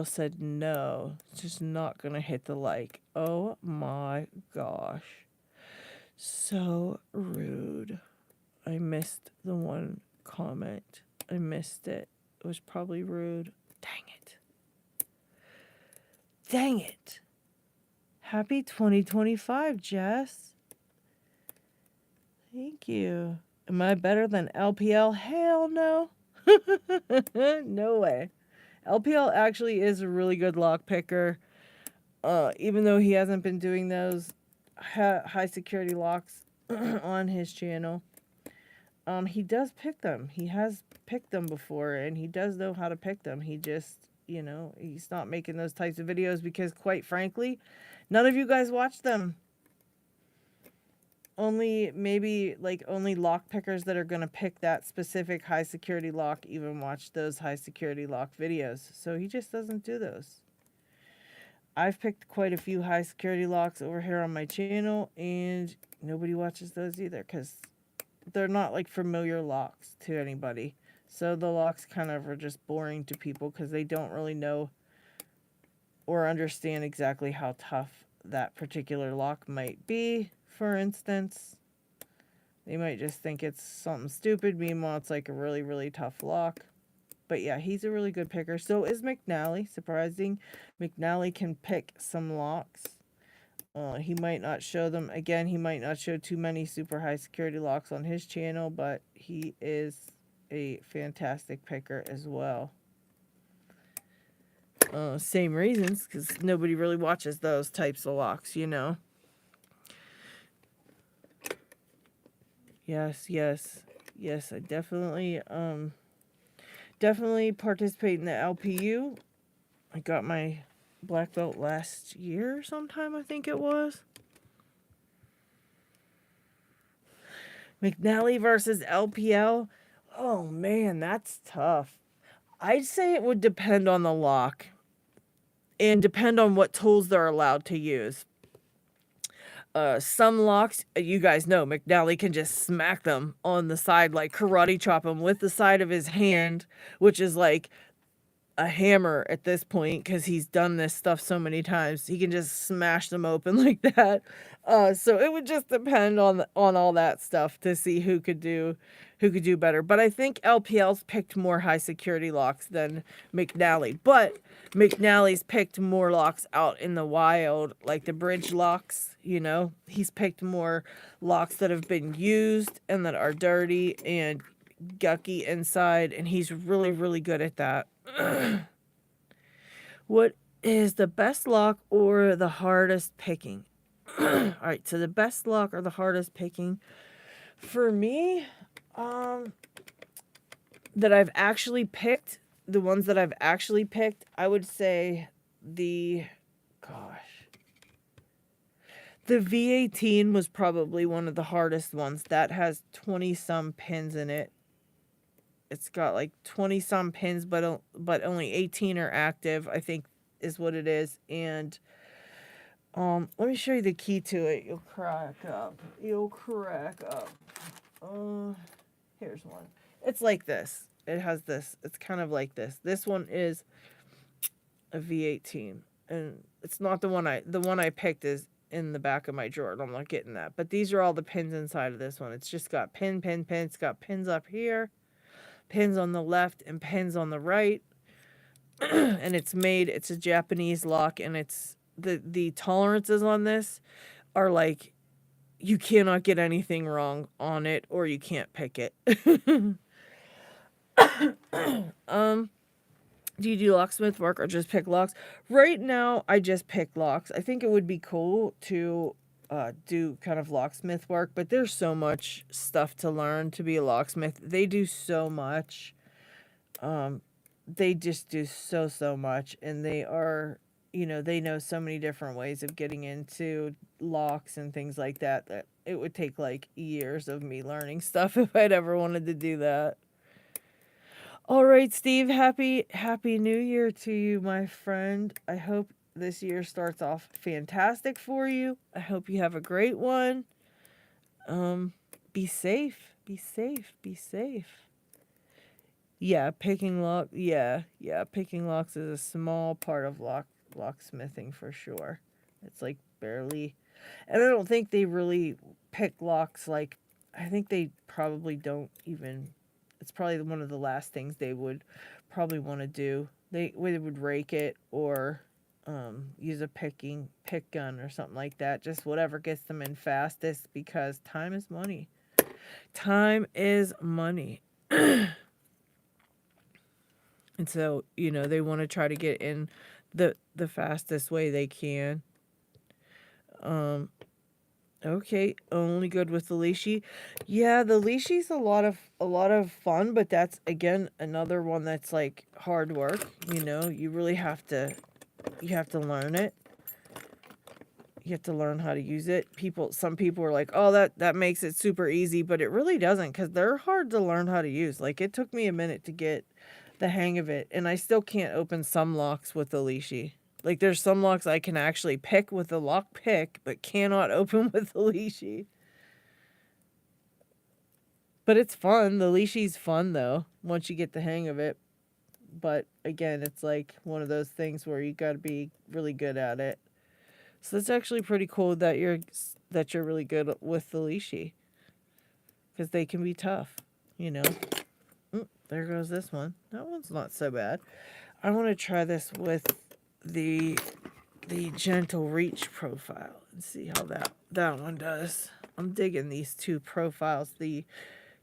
said no. Just not gonna hit the like. Oh my gosh. So rude. I missed the one comment. I missed it. It was probably rude. Dang it. Dang it. Happy 2025, Jess. Thank you. Am I better than LPL? Hell no. No way. LPL actually is a really good lock picker. Even though he hasn't been doing those high security locks on his channel, he does pick them. He has picked them before, and he does know how to pick them. He just, he's not making those types of videos because, quite frankly, none of you guys watch them. Only lock pickers that are going to pick that specific high security lock even watch those high security lock videos. So he just doesn't do those. I've picked quite a few high security locks over here on my channel, and nobody watches those either because they're not like familiar locks to anybody. So the locks kind of are just boring to people because they don't really know or understand exactly how tough that particular lock might be. For instance, they might just think it's something stupid, meanwhile it's like a really, really tough lock. But yeah, he's a really good picker. So is McNally. Surprising. McNally can pick some locks. He might not show them. Again, he might not show too many super high security locks on his channel, but he is a fantastic picker as well. Same reasons, because nobody really watches those types of locks, you know. Yes, I definitely participate in the LPU. I got my black belt last year sometime, I think it was. McNally versus LPL. Oh man, that's tough. I'd say it would depend on the lock and depend on what tools they're allowed to use. Some locks, you guys know, McNally can just smack them on the side, like karate chop them with the side of his hand, which is like a hammer at this point because he's done this stuff so many times. He can just smash them open like that. So it would just depend on all that stuff to see who could do better. But I think LPL's picked more high security locks than McNally. But McNally's picked more locks out in the wild, like the bridge locks, you know. He's picked more locks that have been used and that are dirty and gucky inside, and he's really, really good at that. What is the best lock or the hardest picking? All right, so the best lock or the hardest picking for me, that I've actually picked, the ones that I've actually picked, I would say the V18 was probably one of the hardest ones. That has 20 some pins in it. It's got like 20 some pins, but only 18 are active, I think is what it is. And let me show you the key to it. You'll crack up. Here's one. It's like this. It has this. It's kind of like this. This one is a V18, and it's not the one I picked is in the back of my drawer. I'm not getting that. But these are all the pins inside of this one. It's just got pin. It's got pins up here, pins on the left, and pins on the right. And it's a Japanese lock, and it's the tolerances on this are like you cannot get anything wrong on it or you can't pick it. Do you do locksmith work or just pick locks? Right now, I just pick locks. I think it would be cool to do kind of locksmith work, but there's so much stuff to learn to be a locksmith. They do so much. They just do so much, and they are, they know so many different ways of getting into locks and things like that, that it would take like years of me learning stuff if I'd ever wanted to do that. All right, Steve, happy New Year to you, my friend. I hope this year starts off fantastic for you. I hope you have a great one. Be safe. Yeah, picking locks is a small part of locksmithing for sure. It's like barely, and I don't think they really pick locks. Like, I think they probably don't even, it's probably one of the last things they would probably want to do. they would rake it or use a pick gun or something like that. Just whatever gets them in fastest, because time is money. Time is money. And so, you know, they want to try to get in the fastest way they can. Okay, only good with the leashy. Yeah, the leashy's a lot of fun, but that's again another one that's like hard work. You know, you really have to learn it. You have to learn how to use it. Some people are like, "Oh, that makes it super easy," but it really doesn't, because they're hard to learn how to use. Like, it took me a minute to get the hang of it, and I still can't open some locks with the leashy. Like, there's some locks I can actually pick with the lock pick, but cannot open with the leashy. But it's fun. The leashy's fun, though, once you get the hang of it. But again, it's like one of those things where you got to be really good at it. So it's actually pretty cool that you're really good with the leashy, because they can be tough, you know. There goes this one. That one's not so bad. I want to try this with the gentle reach profile and see how that one does. I'm digging these two profiles, the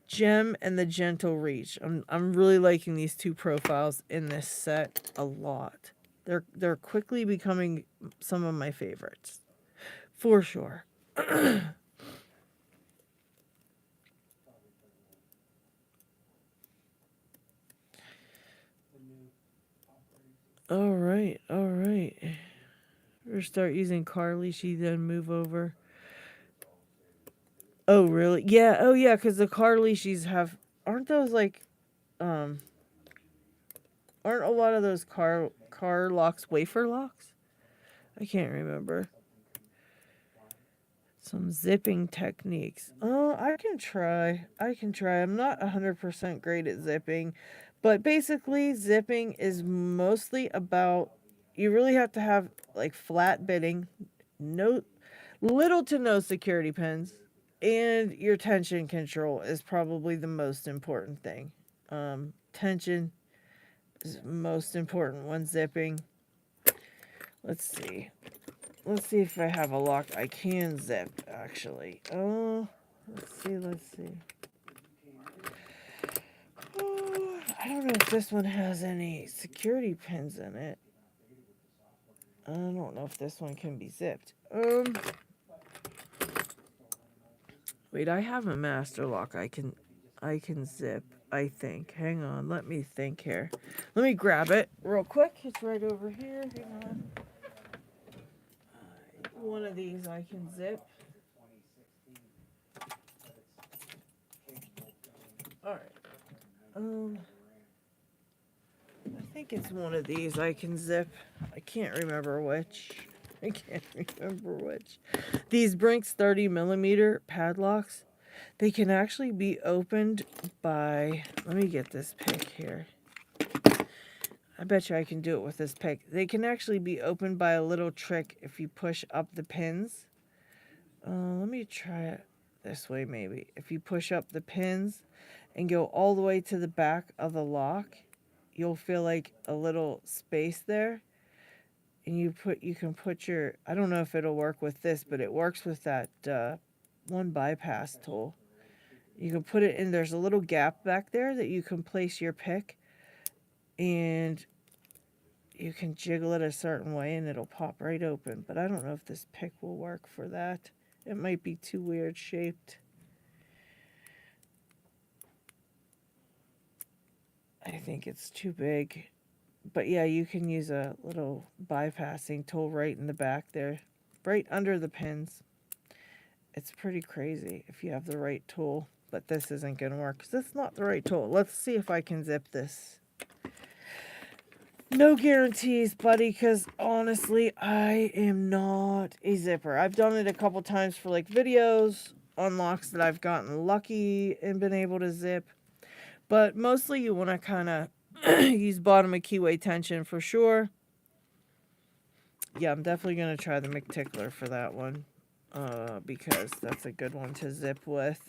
gem and the gentle reach. I'm really liking these two profiles in this set a lot. They're quickly becoming some of my favorites, for sure. All right. We'll start using car leashy, then move over. Oh, really? Yeah. Oh, yeah. Because the car leashies aren't those like, aren't a lot of those car locks wafer locks? I can't remember. Some zipping techniques. Oh, I can try. I'm not 100% great at zipping, but basically zipping is mostly about, you really have to have like flat bitting, little to no security pins, and your tension control is probably the most important thing. Tension is most important when zipping. Let's see if I have a lock I can zip, actually. Oh, let's see. Oh, I don't know if this one has any security pins in it. I don't know if this one can be zipped. Wait, I have a master lock I can zip, I think. Hang on, let me think here. Let me grab it real quick. It's right over here. Hang on. One of these I can zip. Alright. I think it's one of these I can zip. I can't remember which. These Brinks 30mm padlocks, they can actually be opened by, let me get this pick here. I bet you I can do it with this pick. They can actually be opened by a little trick if you push up the pins. Let me try it this way maybe. If you push up the pins and go all the way to the back of the lock, you'll feel like a little space there. And you can put your, I don't know if it'll work with this, but it works with that one bypass tool. You can put it in, there's a little gap back there that you can place your pick, and you can jiggle it a certain way and it'll pop right open. But I don't know if this pick will work for that. It might be too weird shaped. I think it's too big. But yeah, you can use a little bypassing tool right in the back there, right under the pins. It's pretty crazy if you have the right tool, but this isn't going to work because it's not the right tool. Let's see if I can zip this. No guarantees, buddy, because honestly, I am not a zipper. I've done it a couple times for like videos on locks that I've gotten lucky and been able to zip. But mostly you want to kind of use bottom of keyway tension for sure. Yeah, I'm definitely going to try the McTickler for that one. Because that's a good one to zip with.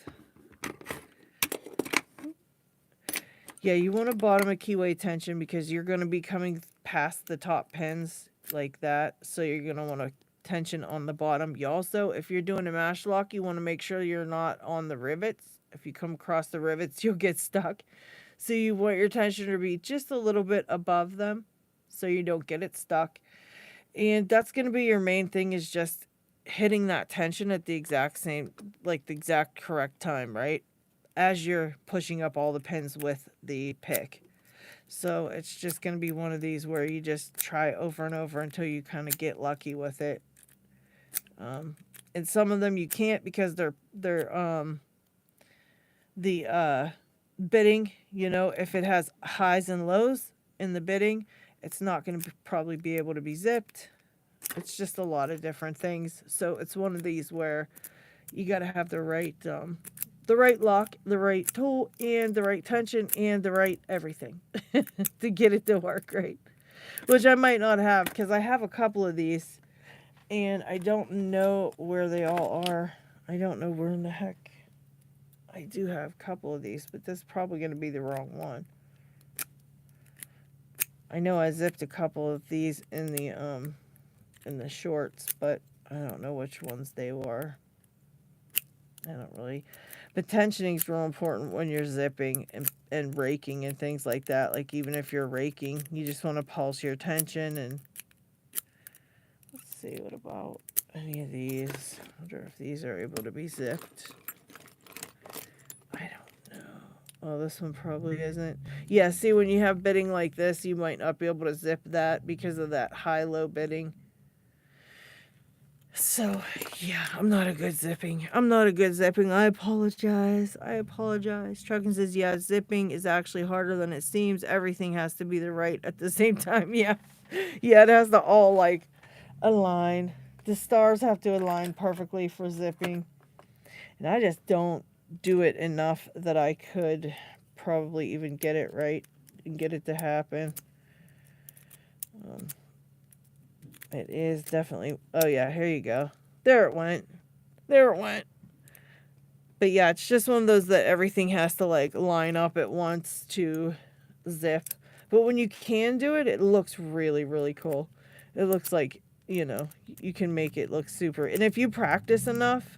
Yeah, you want a bottom of keyway tension because you're going to be coming past the top pins like that. So you're going to want to tension on the bottom. You also, if you're doing a mash lock, you want to make sure you're not on the rivets. If you come across the rivets, you'll get stuck. So you want your tension to be just a little bit above them so you don't get it stuck. And that's going to be your main thing, is just hitting that tension at the exact same, like the exact correct time, right? As you're pushing up all the pins with the pick. So it's just going to be one of these where you just try over and over until you kind of get lucky with it. And some of them you can't because they're the bitting, you know, if it has highs and lows in the bitting, it's not going to probably be able to be zipped. It's just a lot of different things. So it's one of these where you got to have the right lock, the right tool, and the right tension, and the right everything to get it to work right. Which I might not have, because I have a couple of these, and I don't know where they all are. I don't know where in the heck. I do have a couple of these, but this is probably going to be the wrong one. I know I zipped a couple of these in the shorts, but I don't know which ones they were. I don't really. But tensioning is real important when you're zipping and raking and things like that. Like even if you're raking, you just want to pulse your tension. And let's see, what about any of these? I wonder if these are able to be zipped. I don't know. Oh, this one probably isn't. Yeah, see, when you have bitting like this, you might not be able to zip that because of that high-low bitting. So, yeah, I'm not a good zipping. I apologize. Truckin says, yeah, zipping is actually harder than it seems. Everything has to be the right at the same time. Yeah. Yeah, it has to all, like, align. The stars have to align perfectly for zipping. And I just don't do it enough that I could probably even get it right and get it to happen. It is definitely... Oh, yeah, here you go. There it went. But, yeah, it's just one of those that everything has to, like, line up at once to zip. But when you can do it, it looks really, really cool. It looks like, you know, you can make it look super... And if you practice enough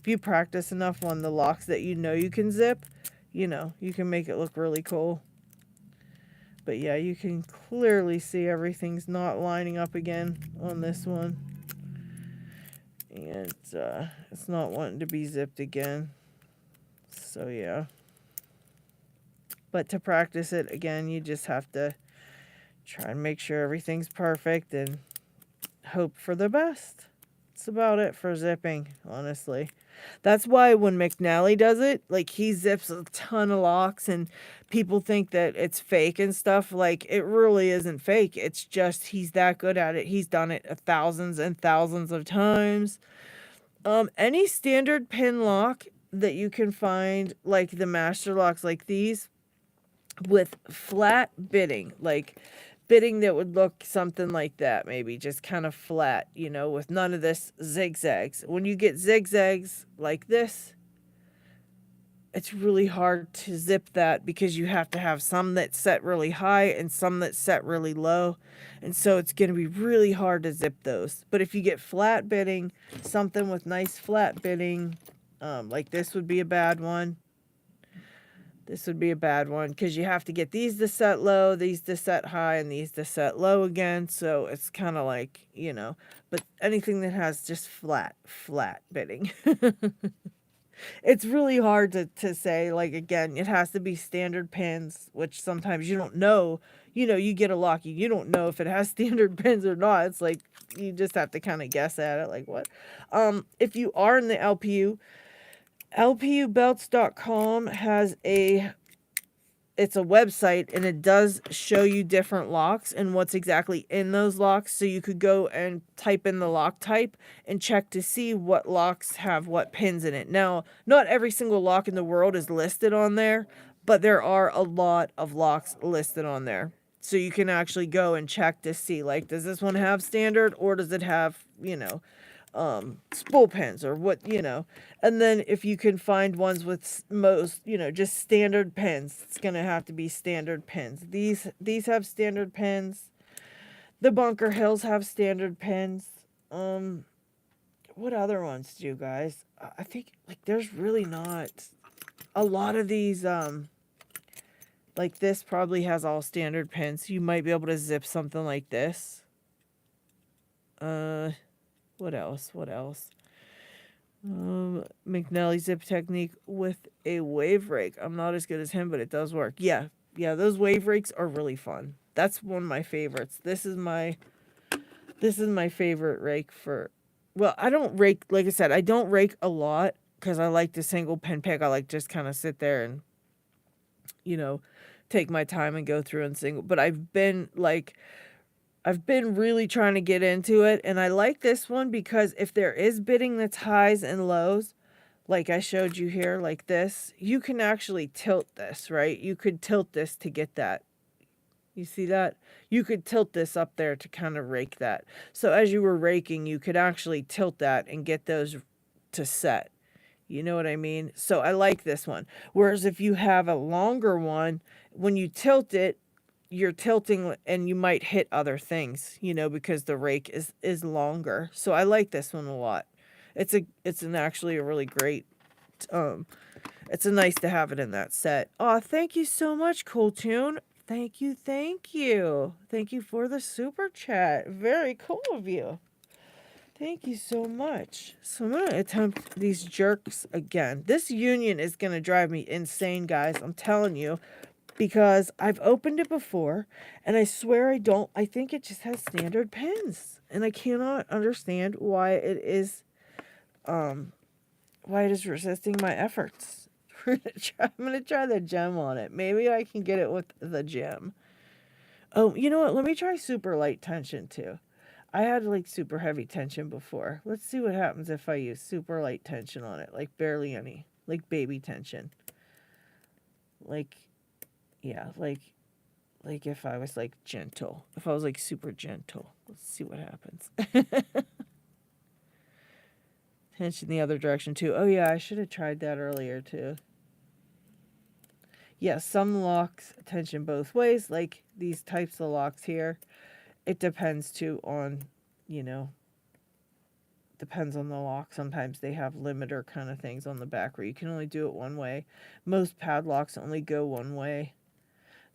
on the locks that you know you can zip, you know, you can make it look really cool. But yeah, you can clearly see everything's not lining up again on this one. And it's not wanting to be zipped again. So yeah. But to practice it again, you just have to try and make sure everything's perfect and hope for the best. That's about it for zipping, honestly. That's why when McNally does it, like, he zips a ton of locks and people think that it's fake and stuff. Like, it really isn't fake. It's just he's that good at it. He's done it thousands and thousands of times. Any standard pin lock that you can find, like the master locks like these, with flat bitting, like bitting that would look something like that, maybe just kind of flat, you know, with none of this zigzags. When you get zigzags like this, it's really hard to zip that because you have to have some that set really high and some that set really low. And so it's going to be really hard to zip those. But if you get flat bitting, something with nice flat bitting, like this would be a bad one. This would be a bad one because you have to get these to set low, these to set high, and these to set low again. So it's kind of like, you know, but anything that has just flat bitting. It's really hard to say, like, again, it has to be standard pins, which sometimes you don't know. You know, you get a lock, you don't know if it has standard pins or not. It's like, you just have to kind of guess at it, like, what? If you are in the LPU, lpubelts.com has it's a website, and it does show you different locks and what's exactly in those locks. So you could go and type in the lock type and check to see what locks have what pins in it. Now, not every single lock in the world is listed on there, but there are a lot of locks listed on there. So you can actually go and check to see, like, does this one have standard, or does it have, you know, spool pins or what, and then if you can find ones with most, just standard pins, it's gonna have to be standard pins. These have standard pins. The Bunker Hills have standard pins. What other ones do, guys? I think like there's really not a lot of these. Like this probably has all standard pins. You might be able to zip something like this. What else? What else? McNally zip technique with a wave rake. I'm not as good as him, but it does work. Yeah, those wave rakes are really fun. That's one of my favorites. This is my favorite rake for. Well, I don't rake, like I said, I don't rake a lot because I like the single pin pick. I like just kind of sit there and, take my time and go through and single. But I've been really trying to get into it, and I like this one because if there is bidding that's highs and lows, like I showed you here, like this, you can actually tilt this, right? You could tilt this to get that. You see that? You could tilt this up there to kind of rake that. So as you were raking, you could actually tilt that and get those to set. You know what I mean? So I like this one. Whereas if you have a longer one, when you tilt it, you're tilting and you might hit other things, because the rake is longer. So I like this one a lot. It's actually a really great, it's a nice to have it in that set. Oh, thank you so much, Cool Tune. Thank you. Thank you for the super chat. Very cool of you. Thank you so much. So I'm going to attempt these jerks again. This union is going to drive me insane, guys. I'm telling you. Because I've opened it before, and I swear I think it just has standard pins. And I cannot understand why it is resisting my efforts. I'm gonna try the gem on it. Maybe I can get it with the gem. Oh, you know what? Let me try super light tension too. I had like super heavy tension before. Let's see what happens if I use super light tension on it. Like barely any. Like baby tension. Like if I was like gentle. If I was like super gentle. Let's see what happens. Tension the other direction too. Oh yeah, I should have tried that earlier too. Yeah, some locks tension both ways, like these types of locks here. It depends too on, depends on the lock. Sometimes they have limiter kind of things on the back where you can only do it one way. Most padlocks only go one way.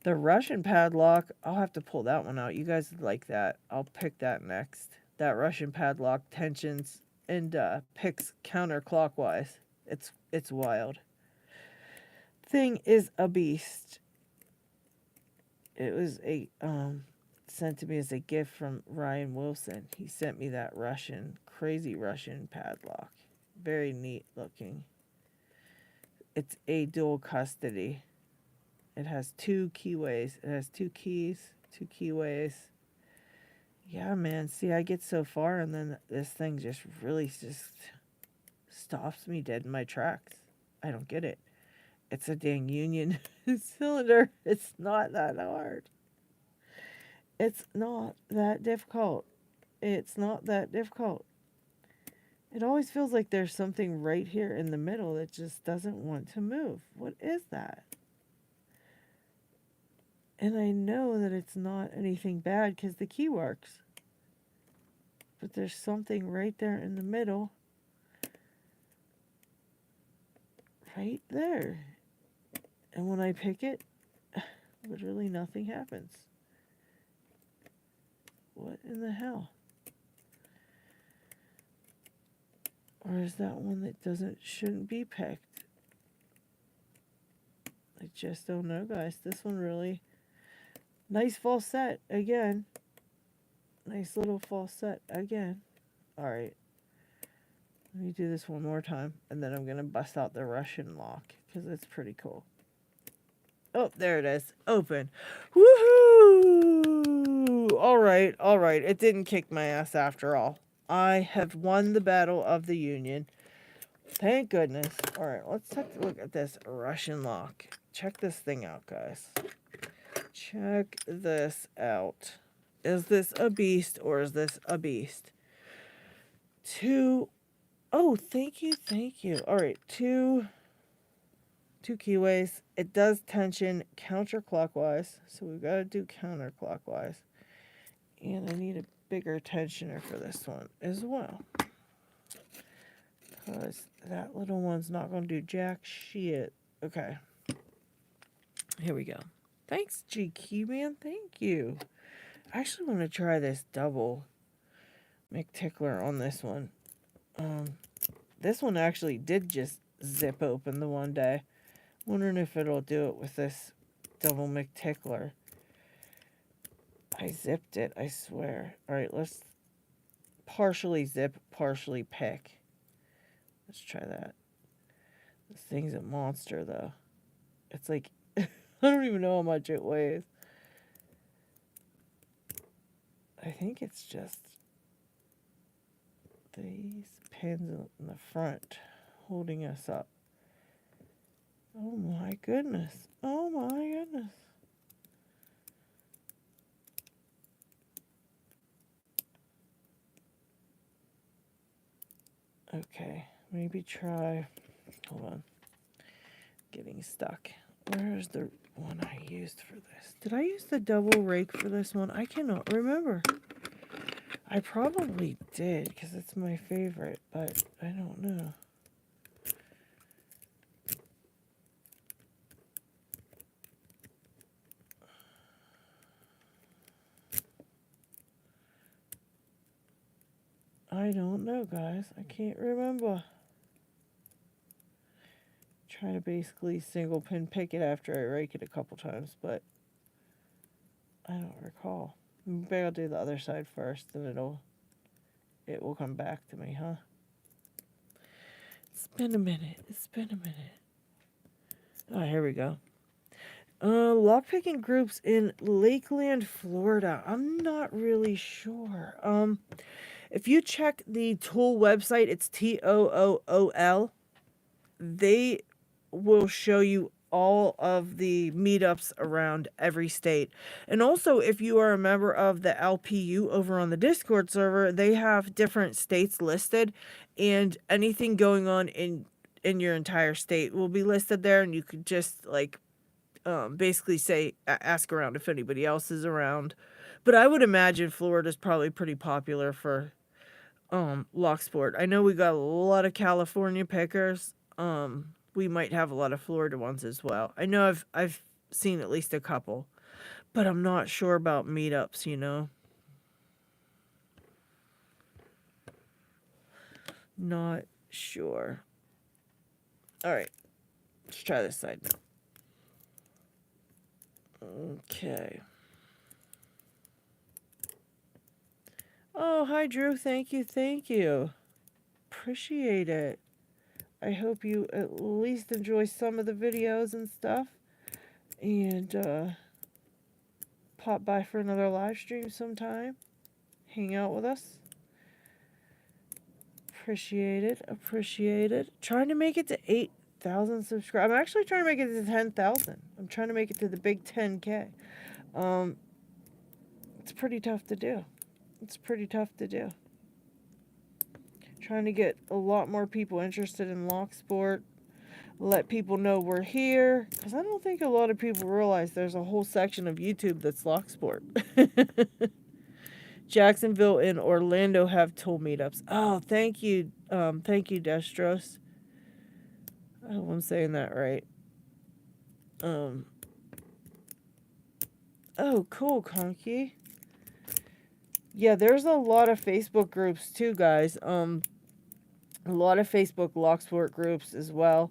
The Russian padlock, I'll have to pull that one out. You guys like that. I'll pick that next. That Russian padlock tensions and picks counterclockwise. It's wild. Thing is a beast. It was sent to me as a gift from Ryan Wilson. He sent me that crazy Russian padlock. Very neat looking. It's a dual custody. It has 2 keyways. It has 2 keys, 2 keyways. Yeah, man. See, I get so far, and then this thing just really stops me dead in my tracks. I don't get it. It's a dang union cylinder. It's not that hard. It's not that difficult. It's not that difficult. It always feels like there's something right here in the middle that just doesn't want to move. What is that? And I know that it's not anything bad because the key works. But there's something right there in the middle. Right there. And when I pick it, literally nothing happens. What in the hell? Or is that one that shouldn't be picked? I just don't know, guys. This one really... Nice falset again. Nice little falset again. Alright. Let me do this one more time. And then I'm going to bust out the Russian lock. Because it's pretty cool. Oh, there it is. Open. Woohoo! Alright, alright. It didn't kick my ass after all. I have won the battle of the Union. Thank goodness. Alright, let's take a look at this Russian lock. Check this thing out, guys. Check this out. Is this a beast or is this a beast? 2. Oh, thank you, thank you. All right, 2 keyways. It does tension counterclockwise, so we've got to do counterclockwise. And I need a bigger tensioner for this one as well, because that little one's not going to do jack shit. Okay, here we go. Thanks, GQ man. Thank you. I actually want to try this double McTickler on this one. This one actually did just zip open the one day. Wondering if it'll do it with this double McTickler. I zipped it, I swear. Alright, let's partially zip, partially pick. Let's try that. This thing's a monster, though. It's like, I don't even know how much it weighs. I think it's just these pins in the front holding us up. Oh my goodness. Oh my goodness. Okay, maybe try, hold on, getting stuck. Where's the one I used for this? Did I use the double rake for this one? I cannot remember. I probably did, because it's my favorite, but I don't know. I don't know, guys. I can't remember. Try to basically single pin pick it after I rake it a couple times, but I don't recall. Maybe I'll do the other side first, and it will come back to me, huh? It's been a minute. It's been a minute. Oh, here we go. Lockpicking groups in Lakeland, Florida. I'm not really sure. If you check the Tool website, it's TOOOL. They will show you all of the meetups around every state. And also, if you are a member of the LPU over on the Discord server, they have different states listed, and anything going on in your entire state will be listed there, and you could just like basically say ask around if anybody else is around. But I would imagine Florida's probably pretty popular for locksport. I know we got a lot of California pickers. We might have a lot of Florida ones as well. I know I've seen at least a couple, but I'm not sure about meetups, you know. Not sure. All right. Let's try this side now. Okay. Oh, hi, Drew. Thank you. Thank you. Appreciate it. I hope you at least enjoy some of the videos and stuff. And pop by for another live stream sometime. Hang out with us. Appreciate it. Appreciate it. Trying to make it to 8,000 subscribers. I'm actually trying to make it to 10,000. I'm trying to make it to the big 10K. It's pretty tough to do. It's pretty tough to do. Trying to get a lot more people interested in Locksport. Let people know we're here. Because I don't think a lot of people realize there's a whole section of YouTube that's Locksport. Jacksonville and Orlando have tool meetups. Oh, thank you. Thank you, Destros. I hope I'm saying that right. Oh, cool, Conky. Yeah, there's a lot of Facebook groups too, guys. A lot of Facebook Locksport groups as well.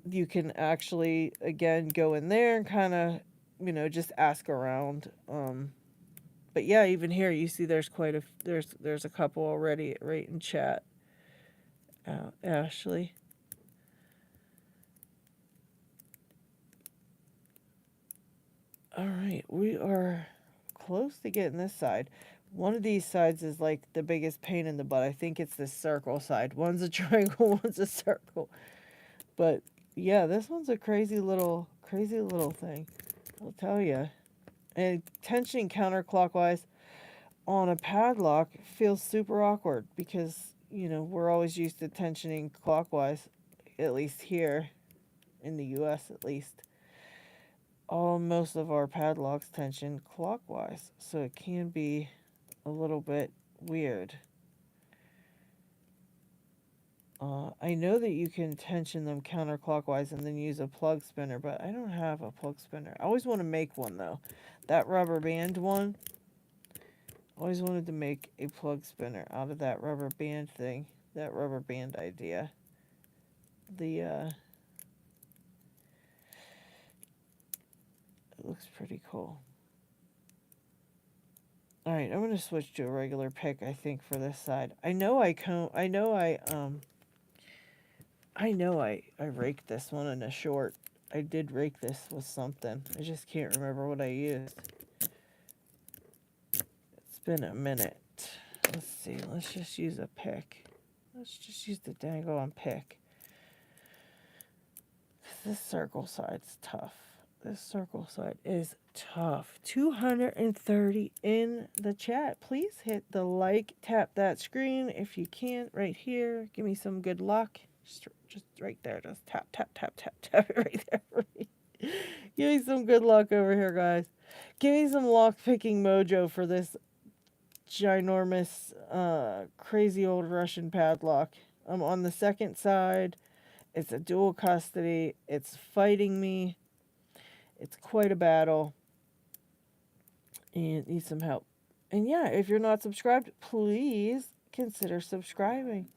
You can actually, again, go in there and kind of, you know, just ask around. But yeah, even here you see there's quite a there's a couple already right in chat. Ashley. All right, we are close to getting this side. One of these sides is like the biggest pain in the butt. I think it's the circle side. One's a triangle, one's a circle. But yeah, this one's a crazy little thing. I'll tell you. And tensioning counterclockwise. on a padlock feels super awkward because, you know, we're always used to tensioning clockwise, at least here in the US at least. Most of our padlocks tension clockwise, so it can be a little bit weird. I know that you can tension them counterclockwise and then use a plug spinner, but I don't have a plug spinner. I always want to make one though. That rubber band one, I always wanted to make a plug spinner out of that rubber band thing, that rubber band idea. It looks pretty cool. Alright, I'm gonna switch to a regular pick, I think, for this side. I know I raked this one in a short. I did rake this with something. I just can't remember what I used. It's been a minute. Let's see, let's just use a pick. Let's just use the dang on pick. This circle side's tough. This circle side is tough. 230 in the chat. Please hit the like, tap that screen if you can, right here. Give me some good luck. Just right there. Just tap, tap, tap, tap, tap it right there. Give me some good luck over here, guys. Give me some lockpicking mojo for this ginormous, crazy old Russian padlock. I'm on the second side. It's a dual custody. It's fighting me. It's quite a battle. And need some help. And yeah, if you're not subscribed, please consider subscribing.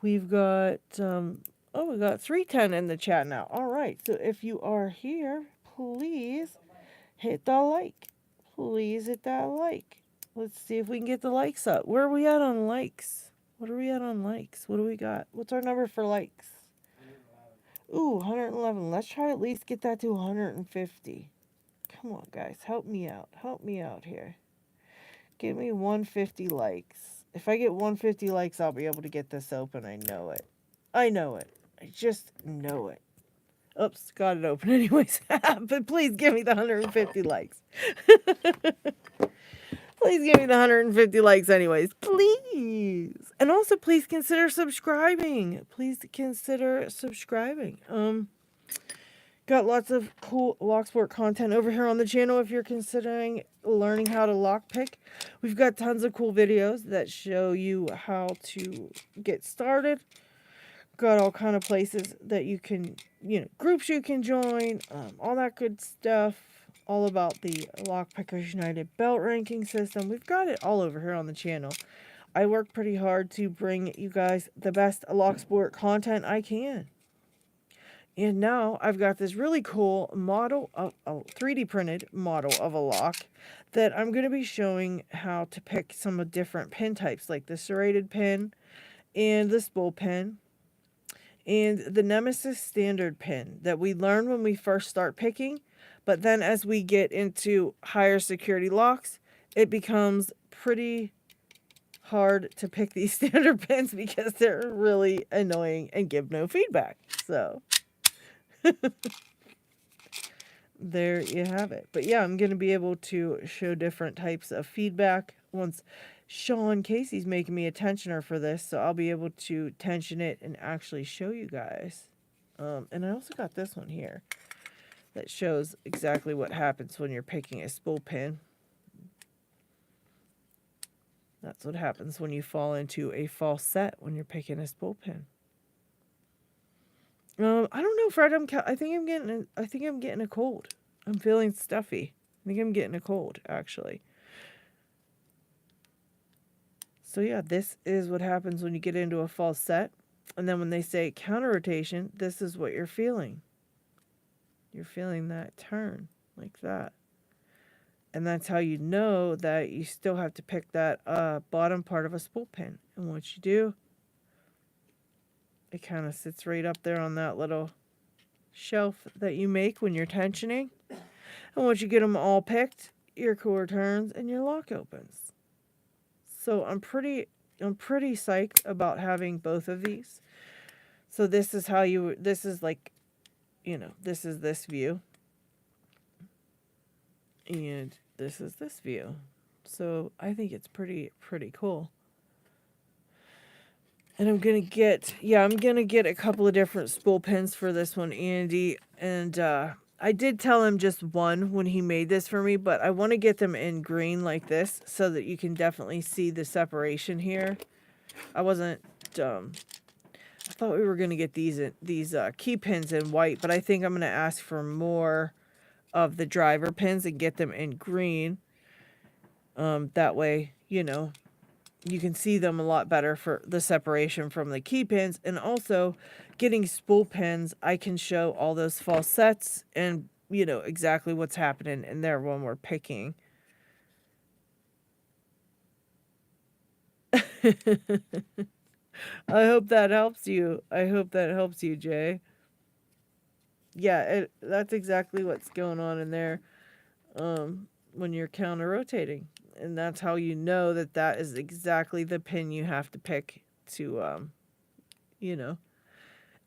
We've got, we got 310 in the chat now. All right. So if you are here, please hit the like. Please hit that like. Let's see if we can get the likes up. Where are we at on likes? What are we at on likes? What do we got? What's our number for likes? 111. Ooh, 111. Let's try to at least get that to 150. Come on, guys. Help me out. Help me out here. Give me 150 likes. If I get 150 likes, I'll be able to get this open. I know it. I know it. I just know it. Oops, got it open anyways. But please give me the 150 likes. Please give me the 150 likes anyways. Please. And also, please consider subscribing. Please consider subscribing. Got lots of cool Locksport content over here on the channel if you're considering learning how to lockpick. We've got tons of cool videos that show you how to get started. Got all kind of places that you can, groups you can join, all that good stuff. All about the Lockpickers United belt ranking system. We've got it all over here on the channel. I work pretty hard to bring you guys the best Locksport content I can. And now I've got this really cool model, of a 3D printed model of a lock that I'm going to be showing how to pick some of different pin types, like the serrated pin and the spool pin and the Nemesis standard pin that we learn when we first start picking. But then as we get into higher security locks, it becomes pretty hard to pick these standard pins because they're really annoying and give no feedback. So there you have it. But yeah, I'm going to be able to show different types of feedback once Sean Casey's making me a tensioner for this. So I'll be able to tension it and actually show you guys. And I also got this one here that shows exactly what happens when you're picking a spool pin. That's what happens when you fall into a false set when you're picking a spool pin. I don't know, Fred. I think I'm getting a cold. I'm feeling stuffy. I think I'm getting a cold, actually. So yeah, this is what happens when you get into a false set. And then when they say counter rotation, this is what you're feeling. You're feeling that turn like that. And that's how you know that you still have to pick that bottom part of a spool pin. And what you do, it kind of sits right up there on that little shelf that you make when you're tensioning. And once you get them all picked, your core turns and your lock opens. So I'm pretty psyched about having both of these. So this is how this is like, this is this view. And this is this view. So I think it's pretty cool. And I'm gonna get a couple of different spool pins for this one, Andy. And I did tell him just one when he made this for me, but I want to get them in green like this so that you can definitely see the separation here. I wasn't I thought we were gonna get these key pins in white, but I think I'm gonna ask for more of the driver pins and get them in green. That way, you know, you can see them a lot better for the separation from the key pins. And also getting spool pins, I can show all those false sets and, you know, exactly what's happening in there when we're picking. I hope that helps you. I hope that helps you, Jay. Yeah, that's exactly what's going on in there when you're counter rotating. And that's how you know that that is exactly the pin you have to pick to, you know.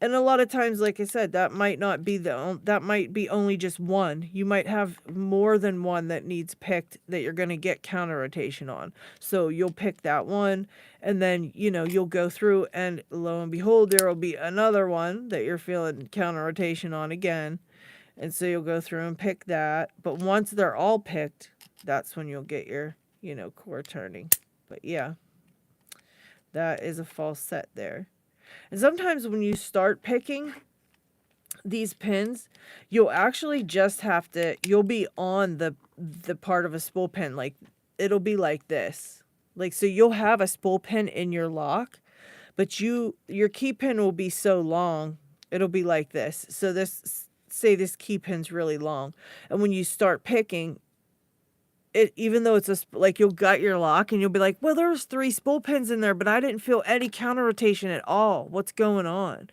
And a lot of times, like I said, that might not be that might be only just one. You might have more than one that needs picked that you're going to get counter rotation on. So you'll pick that one, and then, you know, you'll go through, and lo and behold, there will be another one that you're feeling counter rotation on again. And so you'll go through and pick that. But once they're all picked, that's when you'll get your, you know, core turning. But yeah, that is a false set there. And sometimes when you start picking these pins, you'll actually just have to, you'll be on the part of a spool pin. Like, it'll be like this. Like, so you'll have a spool pin in your lock, but your key pin will be so long, it'll be like this. So say this key pin's really long. And when you start picking, even though it's like you'll gut your lock and you'll be like, well, there's 3 spool pins in there, but I didn't feel any counter rotation at all. What's going on?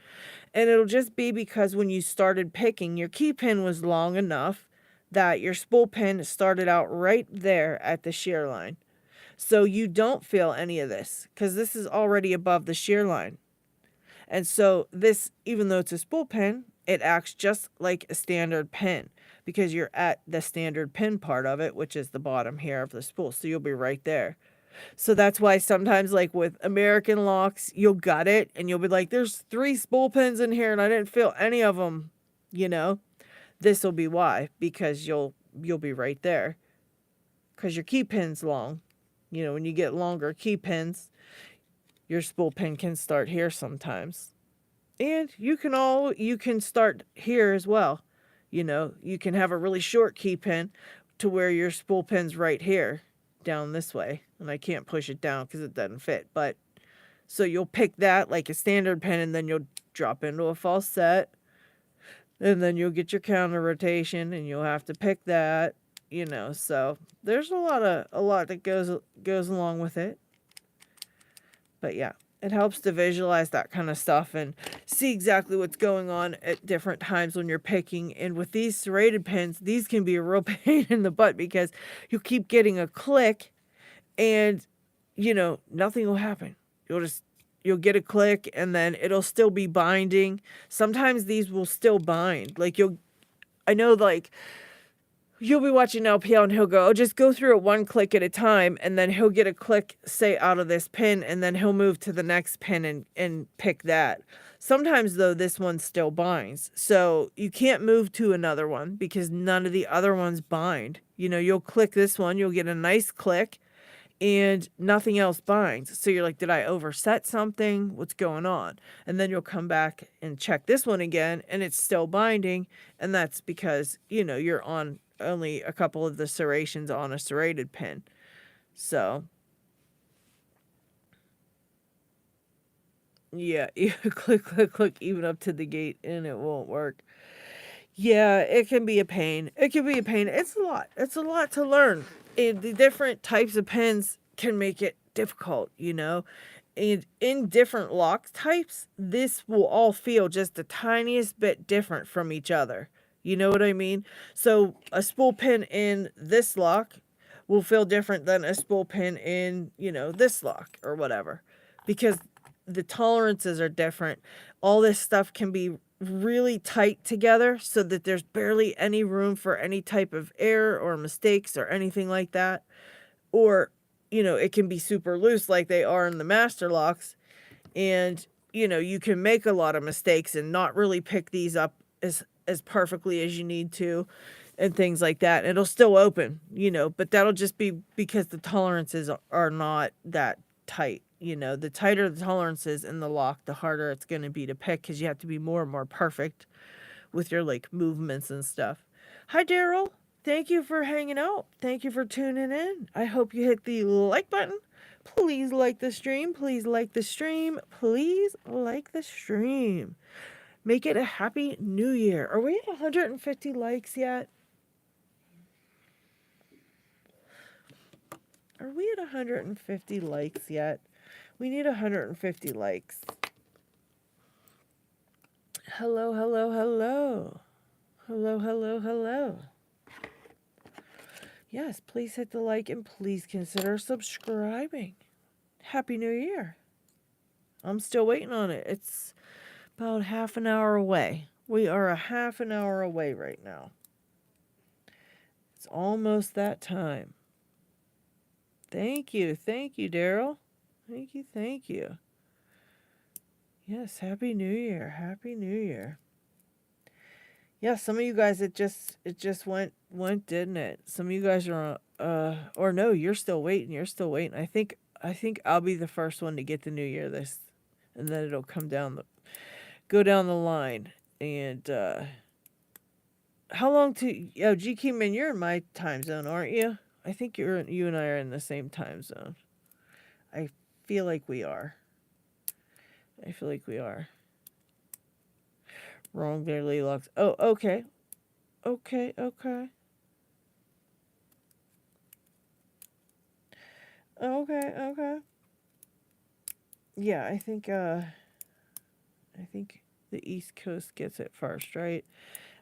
And it'll just be because when you started picking, your key pin was long enough that your spool pin started out right there at the shear line. So you don't feel any of this because this is already above the shear line. And so this, even though it's a spool pin, it acts just like a standard pin because you're at the standard pin part of it, which is the bottom here of the spool. So you'll be right there. So that's why sometimes, like with American locks, you'll gut it and you'll be like, there's 3 spool pins in here and I didn't feel any of them, you know. This will be why, because you'll be right there because your key pin's long. You know, when you get longer key pins, your spool pin can start here sometimes. And you can start here as well. You know, you can have a really short key pin to where your spool pin's right here, down this way. And I can't push it down because it doesn't fit. But so you'll pick that like a standard pin and then you'll drop into a false set. And then you'll get your counter rotation and you'll have to pick that, you know. So there's a lot that goes along with it. But yeah, it helps to visualize that kind of stuff and see exactly what's going on at different times when you're picking. And with these serrated pins, these can be a real pain in the butt because you'll keep getting a click and, you know, nothing will happen. You'll get a click and then it'll still be binding. Sometimes these will still bind. Like I know, like, you'll be watching LPL and he'll go, oh, just go through it one click at a time. And then he'll get a click, say, out of this pin, and then he'll move to the next pin and pick that. Sometimes, though, this one still binds. So you can't move to another one because none of the other ones bind. You know, you'll click this one, you'll get a nice click, and nothing else binds. So you're like, did I overset something? What's going on? And then you'll come back and check this one again, and it's still binding. And that's because, you know, you're on only a couple of the serrations on a serrated pin. So yeah, you click even up to the gate and it won't work. Yeah, it can be a pain. It's a lot to learn. And the different types of pins can make it difficult, you know. And in different lock types, this will all feel just the tiniest bit different from each other. You know what I mean? So a spool pin in this lock will feel different than a spool pin in, you know, this lock or whatever. Because the tolerances are different. All this stuff can be really tight together so that there's barely any room for any type of error or mistakes or anything like that. or, you know, it can be super loose like they are in the master locks. And, you know, you can make a lot of mistakes and not really pick these up as perfectly as you need to and things like that. It'll still open, you know, but that'll just be because the tolerances are not that tight. You know, the tighter the tolerances in the lock, the harder it's going to be to pick because you have to be more and more perfect with your like movements and stuff. Hi, Daryl. Thank you for hanging out. Thank you for tuning in. I hope you hit the like button. Please like the stream. Please like the stream. Please like the stream. Make it a happy new year. Are we at 150 likes yet? Are we at 150 likes yet? We need 150 likes. Hello, hello, hello. Hello, hello, hello. Yes, please hit the like and please consider subscribing. Happy New Year. I'm still waiting on it. It's about half an hour away. We are a half an hour away right now. It's almost that time. Thank you, Daryl. Thank you, thank you. Yes, Happy New Year, Happy New Year. Yeah, some of you guys, it just went, didn't it? Some of you guys are, or no, you're still waiting. I think I'll be the first one to get the New Year this, and then it'll go down the line. And how long to? G. Keyman, you're in my time zone, aren't you? I think you and I are in the same time zone. I feel like we are. Wrong there, Leylocks. Oh, okay. Okay. Yeah, I think the East Coast gets it first, right?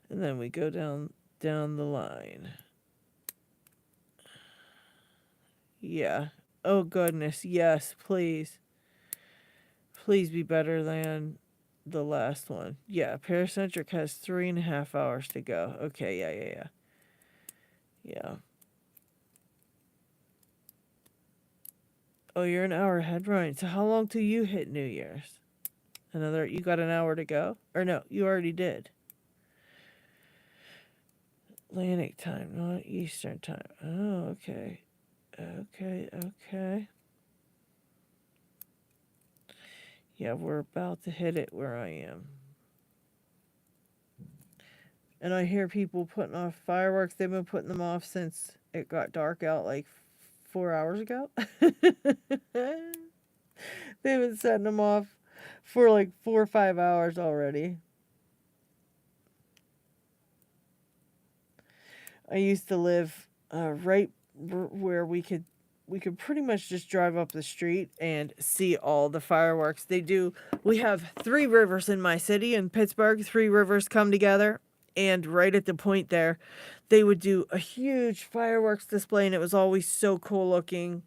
And then we go down the line. Yeah. Oh goodness, yes, please. Please be better than the last one. Yeah, Paracentric has 3.5 hours to go. Okay, yeah. Oh, you're an hour ahead, Ryan. So how long till you hit New Year's? You got an hour to go? Or no, you already did. Atlantic time, not Eastern time. Oh, okay. Okay. Yeah, we're about to hit it where I am. And I hear people putting off fireworks. They've been putting them off since it got dark out like 4 hours ago. They've been setting them off for like 4 or 5 hours already. I used to live right where we could pretty much just drive up the street and see all the fireworks. We have 3 rivers in my city in Pittsburgh. 3 rivers come together, and right at the point there, they would do a huge fireworks display, and it was always so cool looking.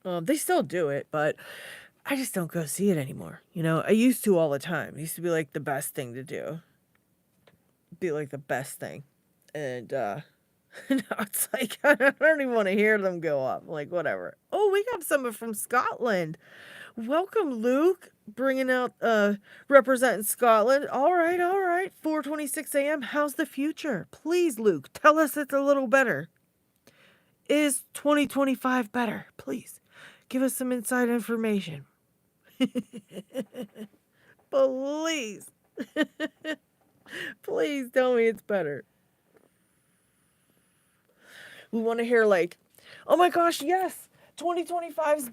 They still do it, but I just don't go see it anymore. You know, I used to all the time. It used to be like the best thing to do. And now it's like, I don't even want to hear them go up. Like, whatever. Oh, we got someone from Scotland. Welcome, Luke. Bringing out, representing Scotland. All right. 4:26 a.m. How's the future? Please, Luke, tell us it's a little better. Is 2025 better? Please, give us some inside information. Please. Please tell me it's better. We want to hear like, oh my gosh, yes, 2025's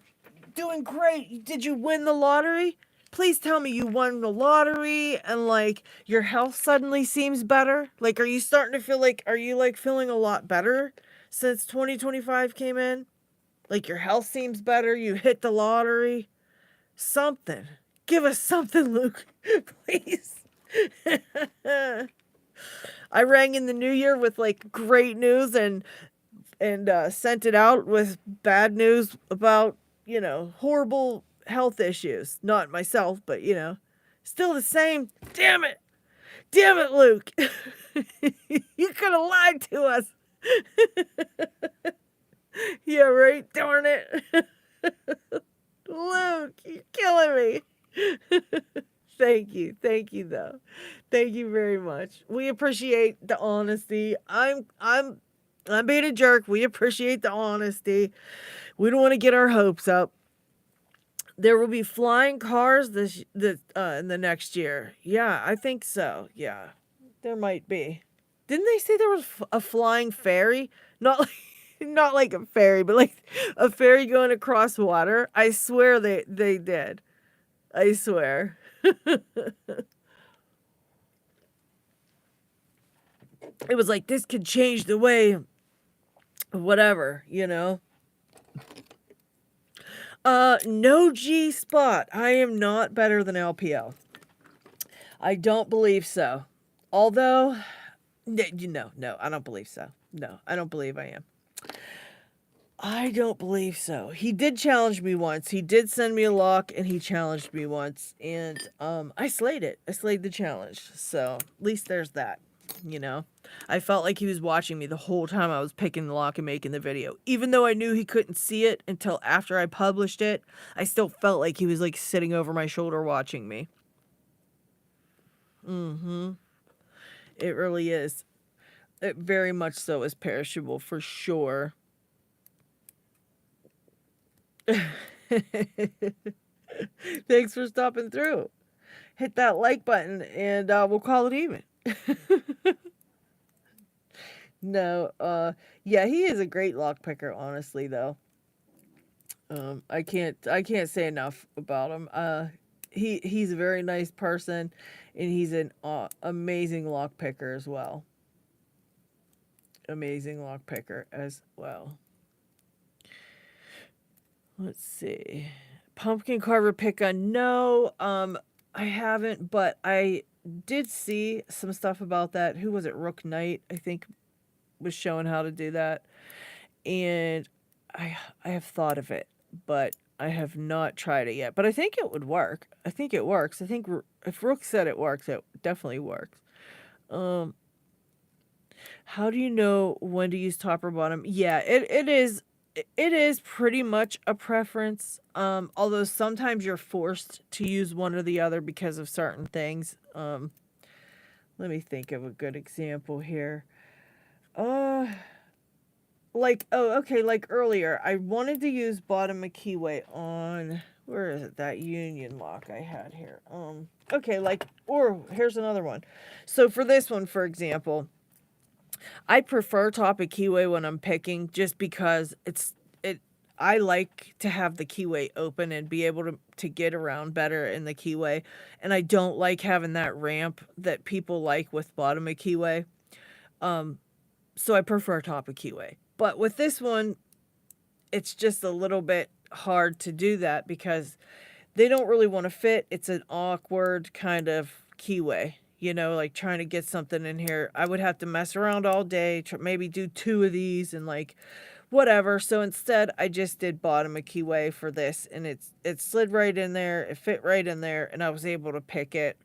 doing great. Did you win the lottery? Please tell me you won the lottery and like your health suddenly seems better. Like, are you feeling a lot better since 2025 came in? Like your health seems better. You hit the lottery. Something. Give us something, Luke, please. I rang in the new year with like great news and sent it out with bad news about, horrible health issues. Not myself, but, still the same. Damn it, Luke. You could have lied to us. Yeah, right? Darn it. Luke, you're killing me. Thank you. Thank you though. Thank you very much. We appreciate the honesty. I'm being a jerk. We appreciate the honesty. We don't want to get our hopes up. There will be flying cars in the next year. Yeah, I think so. Yeah. There might be. Didn't they say there was a flying ferry? Not like not like a ferry, but like a ferry going across water. I swear they did. I swear. It was like this could change the way whatever, you know. No G spot. I am not better than LPL. I don't believe so. Although no, I don't believe so. No, I don't believe I am. I don't believe so. He did challenge me once. He did send me a lock and he challenged me once. And I slayed it. I slayed the challenge. So at least there's that. You know? I felt like he was watching me the whole time I was picking the lock and making the video. Even though I knew he couldn't see it until after I published it, I still felt like he was like sitting over my shoulder watching me. Mm-hmm. It really is. It very much so is perishable for sure. Thanks for stopping through. Hit that like button and we'll call it even. No, yeah, he is a great lock picker, honestly though. I can't say enough about him. He's a very nice person and he's an amazing lock picker as well. Amazing lock picker as well. Let's see. Pumpkin carver pick gun. No, I haven't, but I did see some stuff about that. Who was it? Rook Knight, I think, was showing how to do that. And I have thought of it, but I have not tried it yet. But I think it would work. I think it works. I think if Rook said it works, it definitely works. How do you know when to use top or bottom? Yeah, it is pretty much a preference. Although sometimes you're forced to use one or the other because of certain things. Let me think of a good example here. Like earlier, I wanted to use bottom of keyway on where is it? That union lock I had here. Or here's another one. So for this one, for example, I prefer top of keyway when I'm picking just because I like to have the keyway open and be able to get around better in the keyway. And I don't like having that ramp that people like with bottom of keyway. So I prefer top of keyway. But with this one, it's just a little bit hard to do that because they don't really want to fit. It's an awkward kind of keyway. You know, like trying to get something in here. I would have to mess around all day, maybe do 2 of these and like whatever. So instead, I just did bottom of keyway for this and it slid right in there. It fit right in there and I was able to pick it,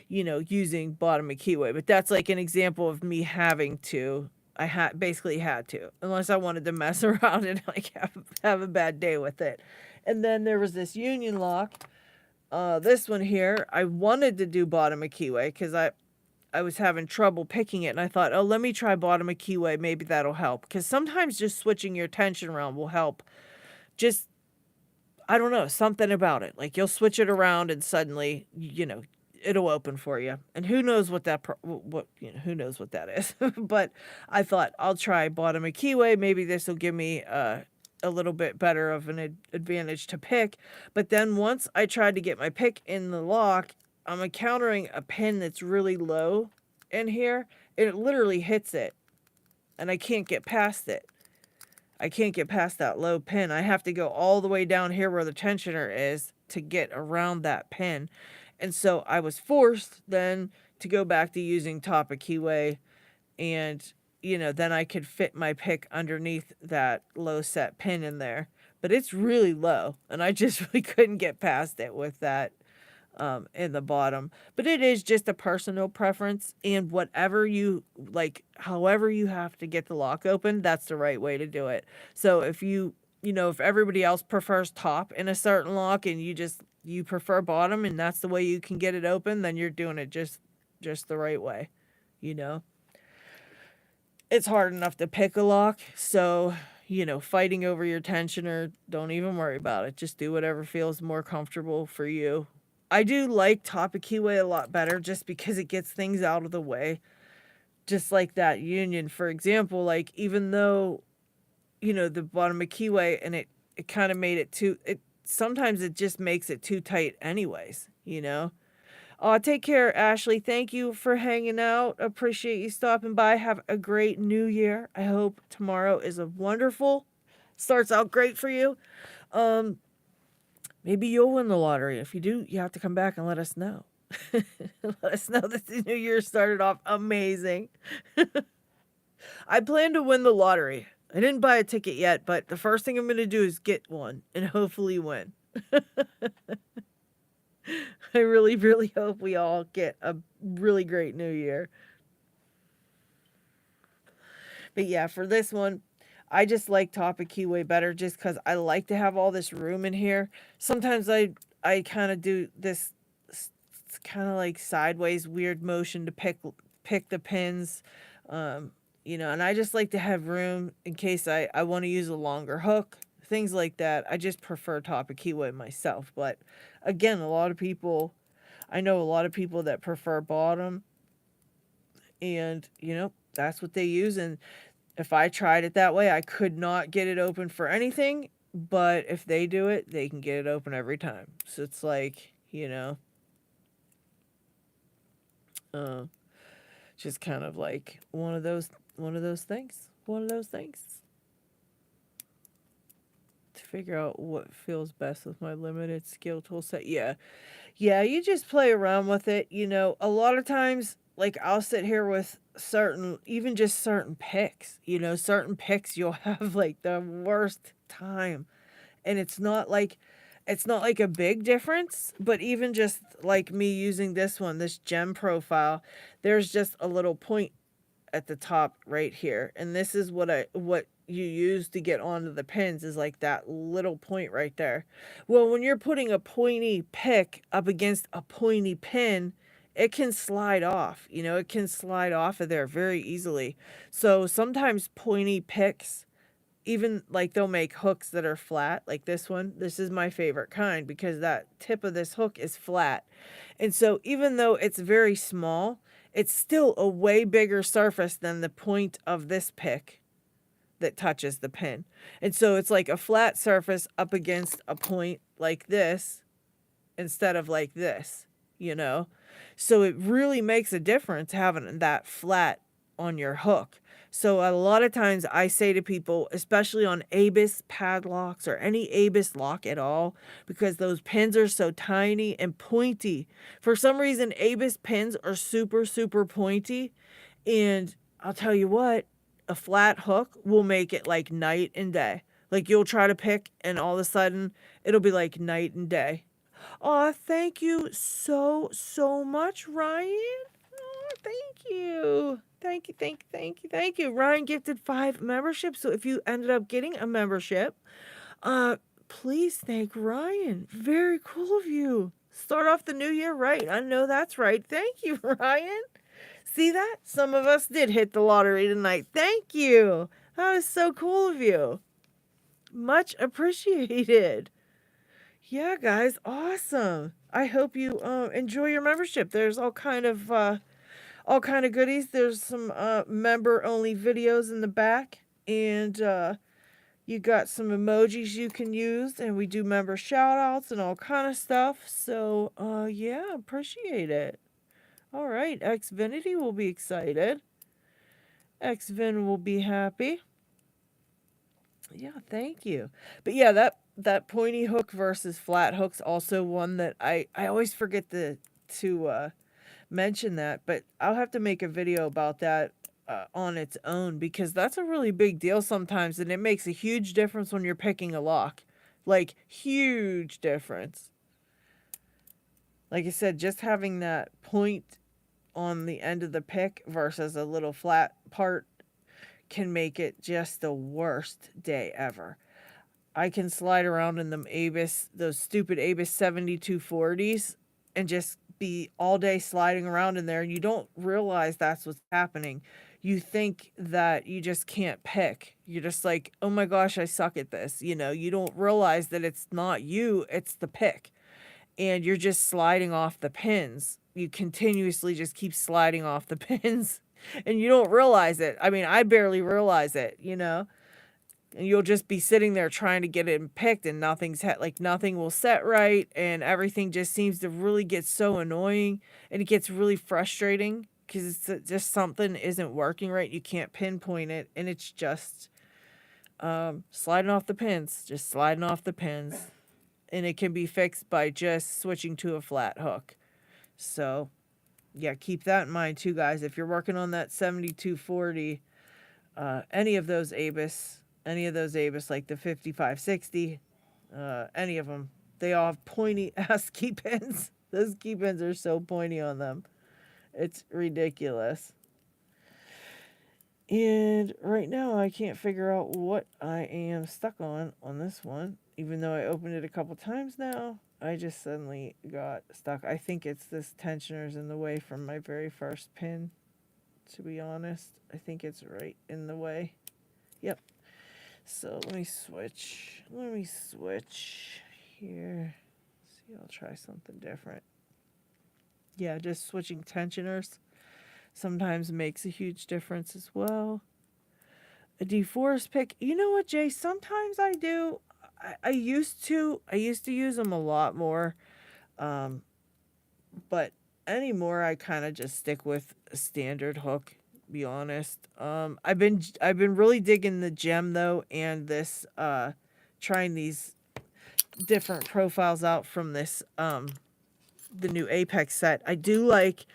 you know, using bottom of keyway. But that's like an example of me having to. Basically had to, unless I wanted to mess around and like have a bad day with it. And then there was this union lock. This one here, I wanted to do bottom of keyway because I was having trouble picking it, and I thought, oh, let me try bottom of keyway. Maybe that'll help. Because sometimes just switching your tension around will help. Just, I don't know, something about it. Like you'll switch it around and suddenly, you know, it'll open for you. And who knows what that, who knows what that is. But I thought I'll try bottom of keyway. Maybe this will give me a little bit better of an advantage to pick. But then once I tried to get my pick in the lock, I'm encountering a pin that's really low in here. And it literally hits it. And I can't get past it. I can't get past that low pin. I have to go all the way down here where the tensioner is to get around that pin. And so I was forced then to go back to using top of keyway and, you know, then I could fit my pick underneath that low set pin in there. But it's really low and I just really couldn't get past it with that in the bottom. But it is just a personal preference, and whatever you like, however you have to get the lock open, that's the right way to do it. So if if everybody else prefers top in a certain lock and you prefer bottom and that's the way you can get it open, then you're doing it just the right way, you know. It's hard enough to pick a lock, so fighting over your tensioner, don't even worry about it. Just do whatever feels more comfortable for you. I do like top of keyway a lot better just because it gets things out of the way. Just like that union, for example, like even though, the bottom of keyway and it kind of made it sometimes it just makes it too tight anyways, take care, Ashley. Thank you for hanging out. Appreciate you stopping by. Have a great new year. I hope tomorrow is starts out great for you. Maybe you'll win the lottery. If you do, you have to come back and let us know. Let us know that the new year started off amazing. I plan to win the lottery. I didn't buy a ticket yet, but the first thing I'm going to do is get one and hopefully win. I really, really hope we all get a really great new year. But yeah, for this one, I just like top of keyway better just because I like to have all this room in here. Sometimes I kind of do this kind of like sideways weird motion to pick the pins, and I just like to have room in case I want to use a longer hook, things like that. I just prefer top of keyway myself. But again, I know a lot of people that prefer bottom, and that's what they use. And if I tried it that way, I could not get it open for anything. But if they do it, they can get it open every time. So it's like, just kind of like one of those things. To figure out what feels best with my limited skill tool set. Yeah, you just play around with it. A lot of times, like I'll sit here with certain picks. Certain picks you'll have like the worst time, and it's not like a big difference, but even just like me using this gem profile, there's just a little point at the top right here, and this is what you use to get onto the pins, is like that little point right there. Well, when you're putting a pointy pick up against a pointy pin, it can slide off. It can slide off of there very easily. So sometimes pointy picks, even like they'll make hooks that are flat, like this one. This is my favorite kind because that tip of this hook is flat. And so even though it's very small, it's still a way bigger surface than the point of this pick that touches the pin. And so it's like a flat surface up against a point like this instead of like this, So it really makes a difference having that flat on your hook. So a lot of times I say to people, especially on Abus padlocks or any Abus lock at all, because those pins are so tiny and pointy. For some reason, Abus pins are super, super pointy. And I'll tell you what, a flat hook will make it like night and day. Like you'll try to pick and all of a sudden it'll be like night and day. Oh, thank you so, so much, Ryan. Oh, thank you. Thank you. Ryan gifted 5 memberships. So if you ended up getting a membership, please thank Ryan. Very cool of you. Start off the new year right. I know that's right. Thank you, Ryan. See that? Some of us did hit the lottery tonight. Thank you. That is so cool of you. Much appreciated. Yeah, guys, awesome. I hope you enjoy your membership. There's all kind of goodies. There's some member only videos in the back, and you got some emojis you can use, and we do member shout outs and all kind of stuff. So yeah, appreciate it. All right, Xfinity will be excited. Xvin will be happy. Yeah, thank you. But yeah, that pointy hook versus flat hook's also one that I always forget to mention that, but I'll have to make a video about that on its own, because that's a really big deal sometimes, and it makes a huge difference when you're picking a lock. Like, huge difference. Like I said, just having that point on the end of the pick versus a little flat part can make it just the worst day ever. I can slide around in them Abus, those stupid Abus 7240s, and just be all day sliding around in there, and you don't realize that's what's happening. You think that you just can't pick. You're just like, oh my gosh, I suck at this. You know, you don't realize that it's not you, it's the pick. And you're just sliding off the pins. You continuously just keep sliding off the pins, and you don't realize it. I mean, I barely realize it, you know? And you'll just be sitting there trying to get it picked, and nothing will set right, and everything just seems to really get so annoying, and it gets really frustrating because it's just something isn't working right. You can't pinpoint it, and it's just sliding off the pins, just sliding off the pins, and it can be fixed by just switching to a flat hook. So yeah, keep that in mind too, guys. If you're working on that 7240, any of those Abus, like the 5560, any of them, they all have pointy ass key pins. Those key pins are so pointy on them. It's ridiculous. And right now I can't figure out what I am stuck on this one. Even though I opened it a couple times now, I just suddenly got stuck. I think it's this tensioner's in the way from my very first pin, to be honest. I think it's right in the way. Yep. So let me switch here. See, I'll try something different. Yeah, just switching tensioners sometimes makes a huge difference as well. A deforest pick. You know what, Jay? Sometimes I do. I used to use them a lot more. But anymore I kind of just stick with a standard hook, be honest. I've been really digging the gem though, and this trying these different profiles out from this the new Apex set. I do like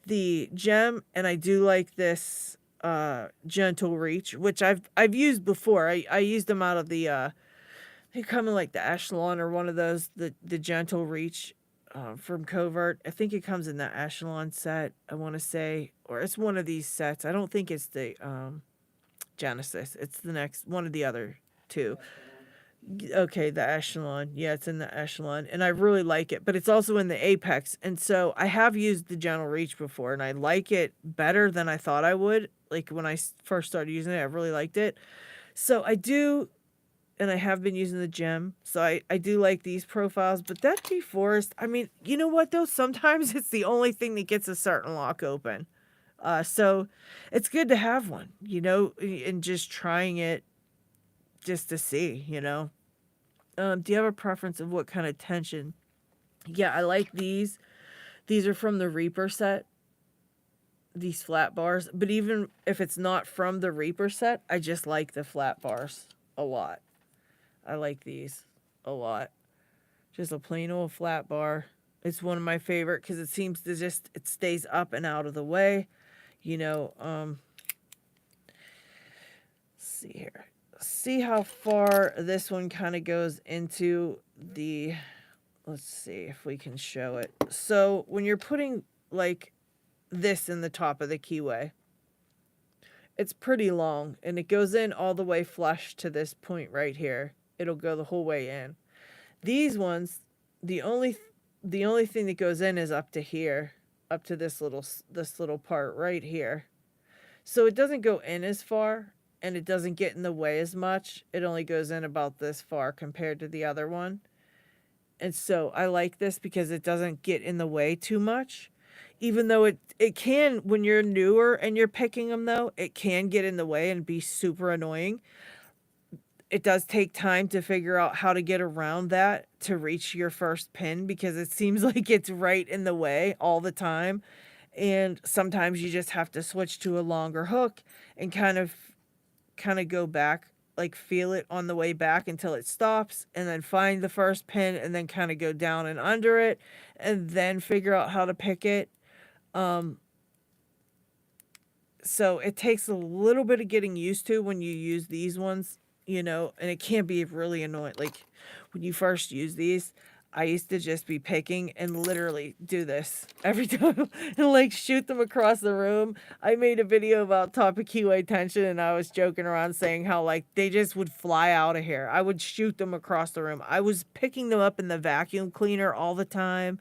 the gem, and I do like this gentle reach, which I've used before. I used them out of the they come in like the echelon or one of those, the gentle reach from Covert. I think it comes in the echelon set, I want to say, or it's one of these sets. I don't think it's the Genesis. It's the next one of the other two. Okay, the echelon. Yeah, it's in the echelon, and I really like it. But it's also in the Apex, and so I have used the gentle reach before, and I like it better than I thought I would. Like when I first started using it, I really liked it. So I do, and I have been using the gem. So I do like these profiles, but that deforest, I mean, you know what though? Sometimes it's the only thing that gets a certain lock open. So it's good to have one, you know, and just trying it just to see, you know. Do you have a preference of what kind of tension? Yeah, I like these. These are from the Reaper set. These flat bars. But even if it's not from the Reaper set, I just like the flat bars a lot. I like these a lot. Just a plain old flat bar. It's one of my favorite because it seems to just, it stays up and out of the way. You know, let's see here. See how far this one kind of goes into the, let's see if we can show it. So when you're putting like this in the top of the keyway, it's pretty long, and it goes in all the way flush to this point right here. It'll go the whole way in. These ones, the only thing that goes in is up to here, up to this little part right here. So it doesn't go in as far, and it doesn't get in the way as much. It only goes in about this far compared to the other one. And so I like this because it doesn't get in the way too much. Even though it can, when you're newer and you're picking them though, it can get in the way and be super annoying. It does take time to figure out how to get around that to reach your first pin, because it seems like it's right in the way all the time. And sometimes you just have to switch to a longer hook and kind of go back, like feel it on the way back until it stops, and then find the first pin, and then kind of go down and under it, and then figure out how to pick it. So it takes a little bit of getting used to when you use these ones, you know, and it can be really annoying. Like when you first use these, I used to just be picking and literally do this every time and like shoot them across the room. I made a video about topic keyway tension and I was joking around saying how like they just would fly out of here. I would shoot them across the room. I was picking them up in the vacuum cleaner all the time.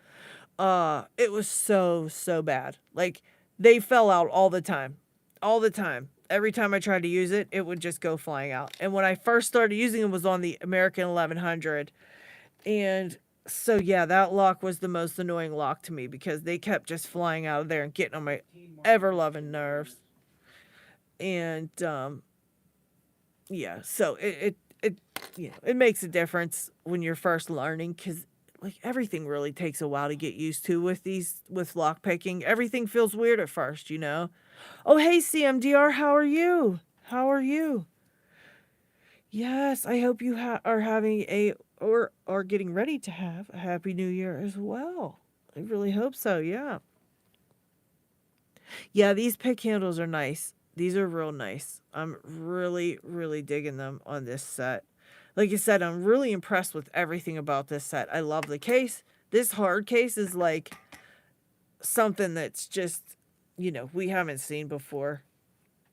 It was so bad. Like they fell out all the time. All the time. Every time I tried to use it, it would just go flying out. And when I first started using them was on the American 1100. And so yeah, that lock was the most annoying lock to me because they kept just flying out of there and getting on my ever-loving nerves. And yeah, so it you know, it makes a difference when you're first learning because like everything really takes a while to get used to with lock picking. Everything feels weird at first, you know. Oh hey CMDR, how are you? How are you? Yes, I hope you are having or are getting ready to have a happy new year as well. I really hope so, yeah. Yeah, these pick handles are nice. These are real nice. I'm really digging them on this set. Like I said, I'm really impressed with everything about this set. I love the case. This hard case is like something that's just, you know, we haven't seen before.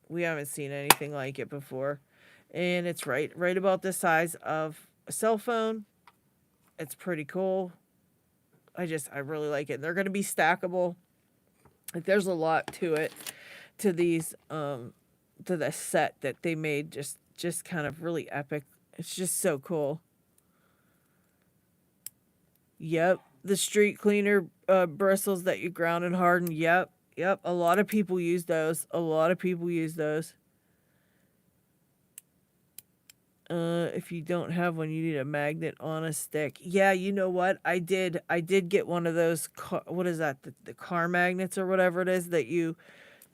We haven't seen anything like it before. And it's right about the size of a cell phone. It's pretty cool. I really like it. They're going to be stackable. Like there's a lot to it, to these to the set that they made, just kind of really epic. It's just so cool. Yep, the street cleaner bristles that you ground and harden. Yep. A lot of people use those. If you don't have one, you need a magnet on a stick. Yeah, you know what? I did get one of those what is that? The car magnets or whatever it is that you,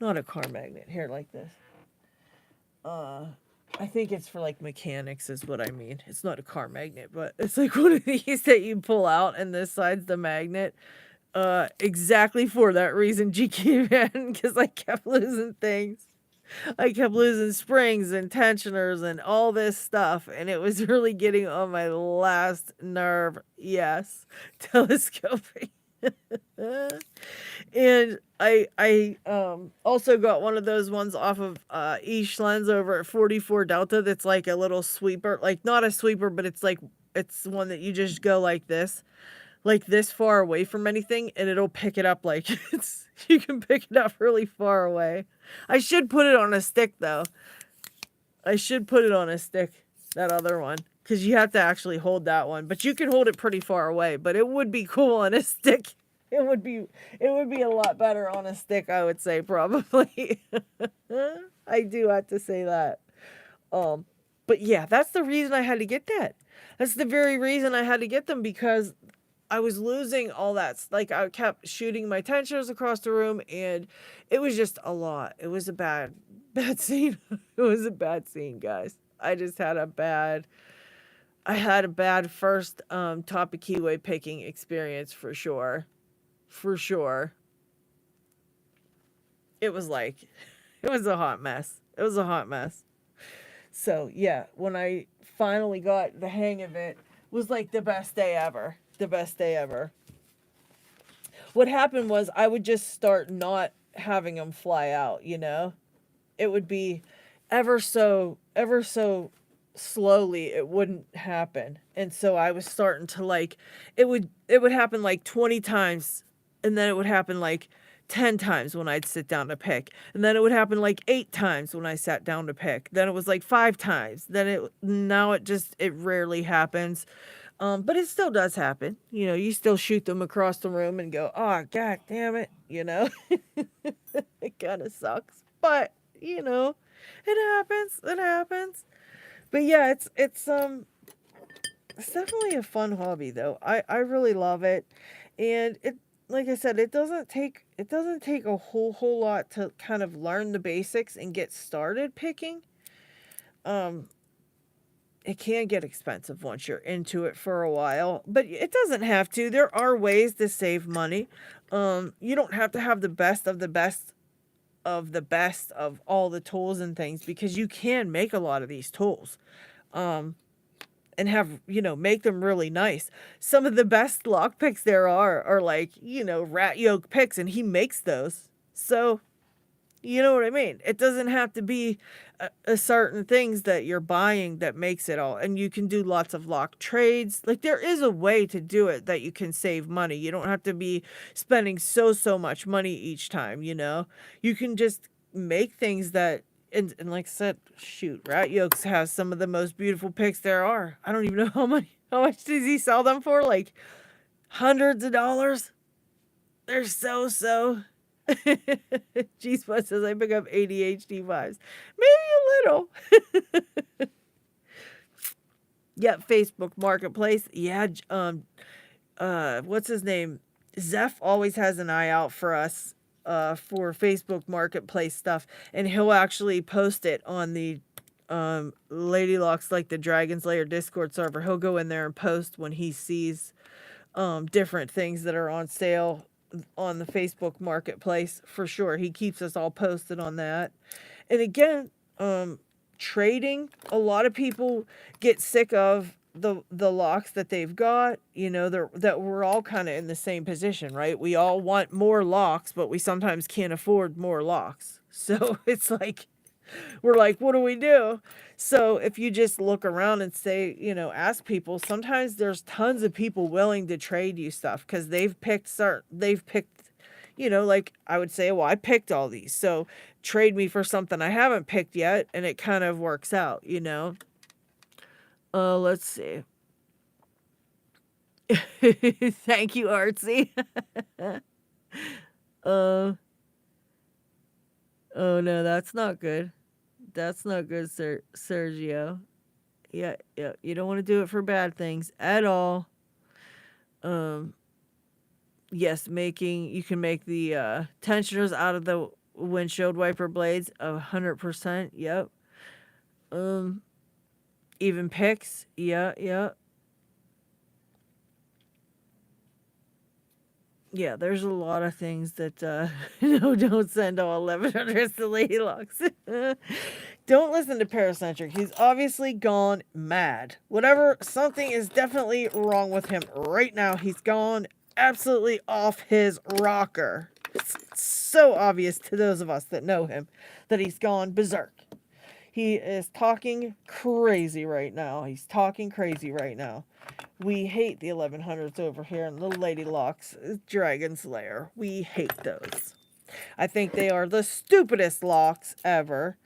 not a car magnet. Here like this. I think it's for like mechanics is what I mean. It's not a car magnet, but it's like one of these that you pull out and this side's the magnet. Exactly for that reason, GQ man, because I kept losing things. I kept losing springs and tensioners and all this stuff, and it was really getting on my last nerve. Yes, telescoping. And I also got one of those ones off of East Lens over at 44 Delta that's like a little sweeper, like not a sweeper, but it's like it's one that you just go like this far away from anything and it'll pick it up like you can pick it up really far away. I should put it on a stick though. That other one, because you have to actually hold that one, but you can hold it pretty far away, but it would be cool on a stick. It would be a lot better on a stick, I would say, probably. I do have to say that. But yeah, that's the reason I had to get that. That's the very reason I had to get them, because I was losing all that. Like, I kept shooting my tensioners across the room, and it was just a lot. It was a bad scene. It was a bad scene, guys. I had a bad first topic keyway picking experience for sure. It was a hot mess. So yeah, when I finally got the hang of it, was like the best day ever. What happened was I would just start not having them fly out, you know? It would be ever so slowly, it wouldn't happen. And so I was starting to like, it would happen like 20 times, and then it would happen like 10 times when I'd sit down to pick. And then it would happen like 8 times when I sat down to pick. Then it was like 5 times. Now it rarely happens. But it still does happen. You know, you still shoot them across the room and go, oh, God damn it. You know, it kind of sucks, but you know, it happens. But yeah, it's definitely a fun hobby though. I really love it. And it, like I said, it doesn't take a whole lot to kind of learn the basics and get started picking. It can get expensive once you're into it for a while, but it doesn't have to. There are ways to save money. You don't have to have the best of the best of all the tools and things, because you can make a lot of these tools. and have, make them really nice. Some of the best lock picks there are like, rat yoke picks, and he makes those. So, you know what I mean? It doesn't have to be a certain things that you're buying that makes it all. And you can do lots of lock trades. Like, there is a way to do it that you can save money. You don't have to be spending so much money each time, You can just make things that, and like I said, shoot, Rat Yolks has some of the most beautiful picks there are. I don't even know how much does he sell them for? Like hundreds of dollars? They're so. G Spot says I pick up ADHD vibes. Maybe a little. Yep, Facebook Marketplace. Yeah, what's his name? Zeph always has an eye out for us for Facebook Marketplace stuff, and he'll actually post it on the Lady Locks, like the Dragon's Lair Discord server. He'll go in there and post when he sees different things that are on sale on the Facebook Marketplace. For sure, he keeps us all posted on that. And again, trading, a lot of people get sick of the locks that they've got, that we're all kind of in the same position, right? We all want more locks, but we sometimes can't afford more locks. So it's like, we're like, what do we do? So if you just look around and say, ask people, sometimes there's tons of people willing to trade you stuff because they've picked, like I would say, well, I picked all these, so trade me for something I haven't picked yet, and it kind of works out, Let's see. Thank you, Artsy. Oh no, that's not good. That's not good, Sergio. Yeah, you don't want to do it for bad things at all. Yes, you can make the tensioners out of the windshield wiper blades 100%. Yep. Even picks. Yeah. Yeah, there's a lot of things that no, don't send all 1100s to Lady Locks. Don't listen to Paracentric. He's obviously gone mad. Something is definitely wrong with him right now. He's gone absolutely off his rocker. It's so obvious to those of us that know him that he's gone berserk. He is talking crazy right now. We hate the 1100s over here in the Lady Locks Dragon's Lair. We hate those. I think they are the stupidest locks ever.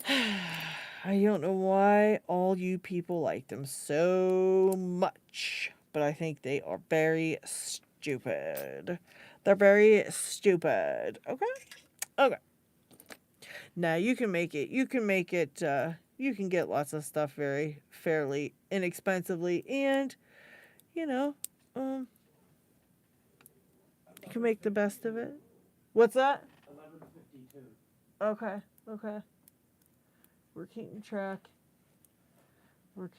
I don't know why all you people like them so much, but I think they are very stupid. They're very stupid. Okay. Now you can make it. You can get lots of stuff very fairly inexpensively, and you can make the best of it. What's that? 11:52. Okay. We're keeping track. I'm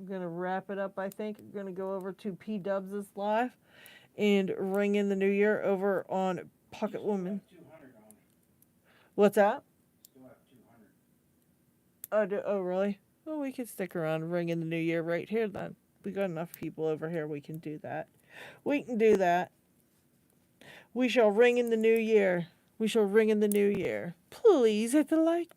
gonna wrap it up. I think I'm gonna go over to P Dubs' live and ring in the new year over on Pocket Woman. What's that? Still have 200. Oh, really? Well, we can stick around and ring in the new year right here then. We got enough people over here. We can do that. We shall ring in the new year. Please hit the like.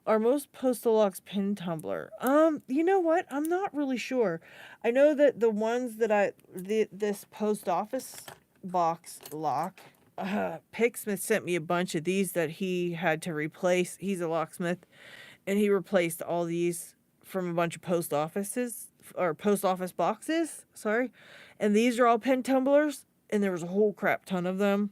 Our most postal locks pin tumbler. You know what? I'm not really sure. I know that the ones that this post office box lock, Picksmith sent me a bunch of these that he had to replace. He's a locksmith, and he replaced all these from a bunch of post office boxes. Sorry. And these are all pin tumblers, and there was a whole crap ton of them.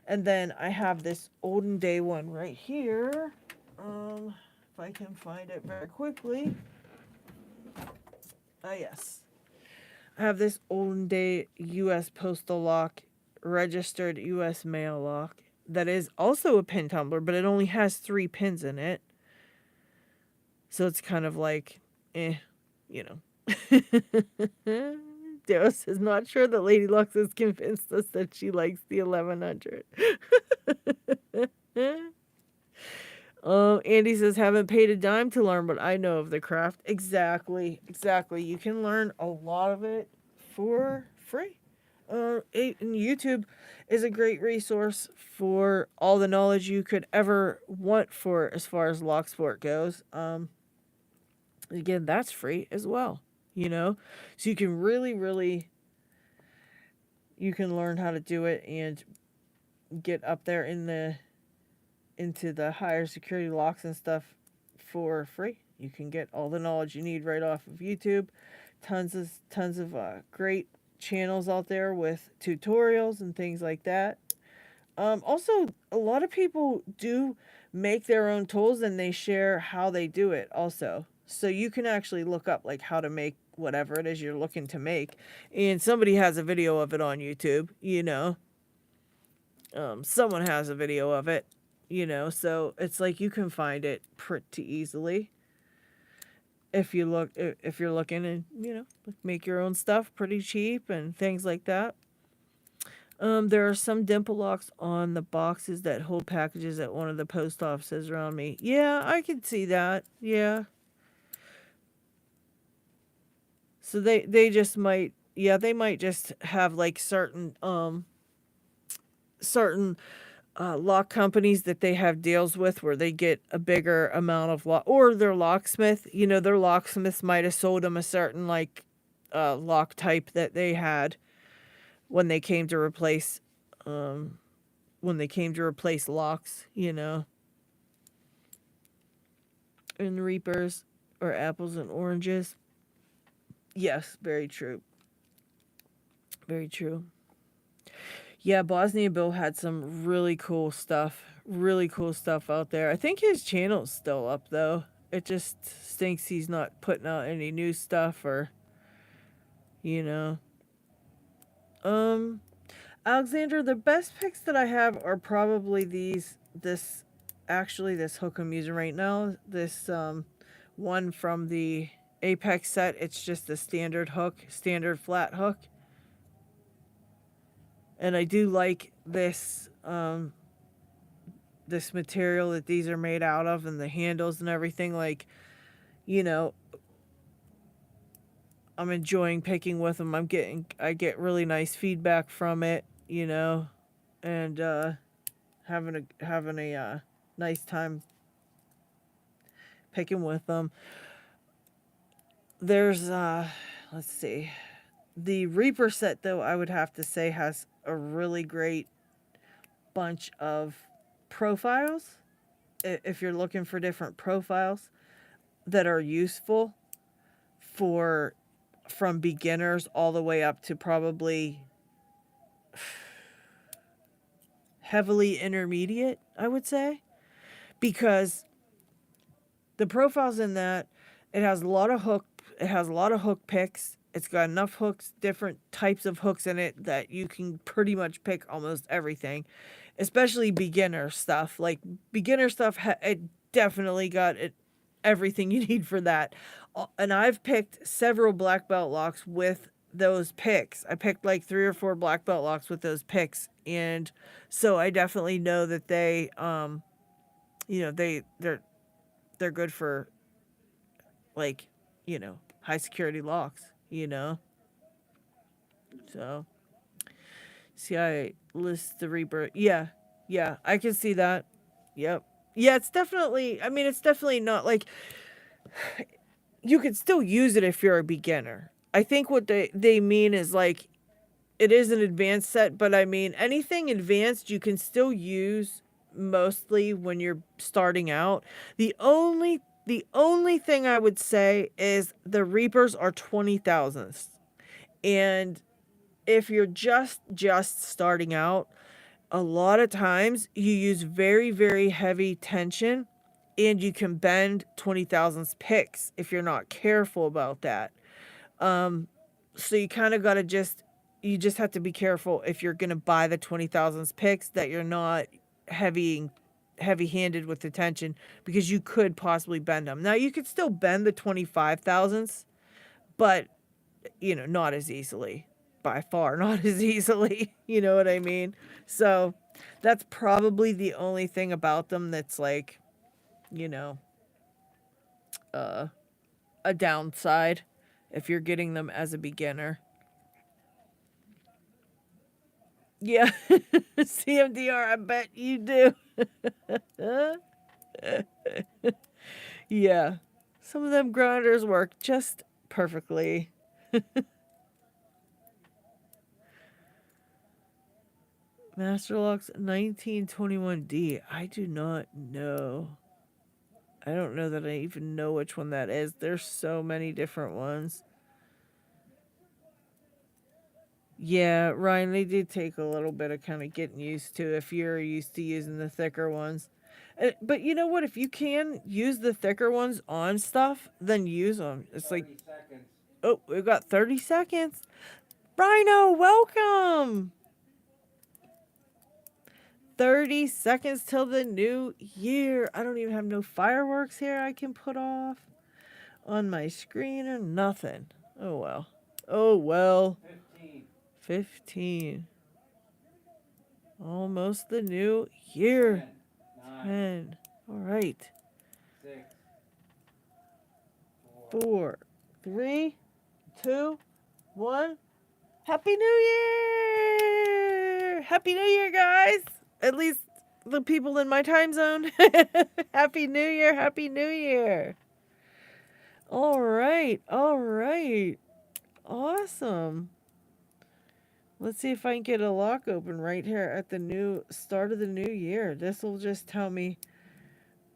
And then I have this olden day one right here. If I can find it very quickly. Yes. I have this olden day U.S. postal lock, registered U.S. mail lock, that is also a pin tumbler, but it only has 3 pins in it. So it's kind of like, Deos is not sure that Lady Lux has convinced us that she likes the 1100. Andy says, haven't paid a dime to learn, but I know of the craft. Exactly. You can learn a lot of it for free. And YouTube is a great resource for all the knowledge you could ever want for as far as locksport goes. Again, that's free as well, so you can really you can learn how to do it and get up there into the higher security locks and stuff for free. You can get all the knowledge you need right off of YouTube. Tons of great channels out there with tutorials and things like that. Also, a lot of people do make their own tools and they share how they do it also. So you can actually look up like how to make whatever it is you're looking to make, and somebody has a video of it on YouTube, someone has a video of it, so it's like you can find it pretty easily if you're looking, and make your own stuff pretty cheap and things like that. There are some dimple locks on the boxes that hold packages at one of the post offices around me. Yeah, I can see that. Yeah. So they just might, they might just have like certain lock companies that they have deals with where they get a bigger amount of lock, or their locksmith, their locksmiths might have sold them a certain like lock type that they had when they came to replace locks, and reapers or apples and oranges. Yes, very true. Very true. Yeah, Bosnia Bill had some really cool stuff out there. I think his channel's still up though. It just stinks he's not putting out any new stuff, or Alexander, the best picks that I have are probably this hook I'm using right now. This one from the Apex set. It's just a standard flat hook. And I do like this this material that these are made out of, and the handles and everything. Like, I'm enjoying picking with them. I get really nice feedback from it, and having a nice time picking with them. There's let's see. The Reaper set, though, I would have to say has a really great bunch of profiles. If you're looking for different profiles that are useful from beginners all the way up to probably heavily intermediate, I would say, because the profiles in that, it has a lot of hook picks. It's got enough hooks, different types of hooks in it that you can pretty much pick almost everything, especially beginner stuff. Like beginner stuff, it definitely got everything you need for that. And I've picked several black belt locks with those picks. I picked like 3 or 4 black belt locks with those picks, and so I definitely know that they, they're good for like, high security locks. So see, I list the Reaper. Yeah, I can see that. Yep. Yeah, it's definitely not like, you could still use it if you're a beginner. I think what they mean is like, it is an advanced set, but I mean anything advanced you can still use mostly when you're starting out. The only thing I would say is the Reapers are 20,000ths. And if you're just starting out, a lot of times you use very, very heavy tension, and you can bend 20,000ths picks if you're not careful about that. So you kind of got to you just have to be careful if you're going to buy the 20,000ths picks that you're not heavy-handed with the tension, because you could possibly bend them. Now you could still bend the 25,000ths, but not as easily, by far not as easily. You know what I mean? So that's probably the only thing about them that's like you know, a downside if you're getting them as a beginner. Yeah, CMDR, I bet you do. Yeah, some of them grinders work just perfectly. Master Locks 1921D. I do not know. I don't know that I even know which one that is. There's so many different ones. Yeah, Ryan, they do take a little bit of kind of getting used to if you're used to using the thicker ones. But you know what? If you can use the thicker ones on stuff, then use them. It's like, seconds. oh, we've got 30 seconds. Rhino, welcome. 30 seconds till the new year. I don't even have no fireworks here I can put off on my screen or nothing. Oh, well. Oh, well. 15. Almost the new year. 10. All right. 6. 4, 3, 2, 1. Happy New Year! Happy New Year, guys! At least the people in my time zone. Happy New Year! Happy New Year! All right. All right. Awesome. Let's see if I can get a lock open right here at the new start of the new year. This will just tell me,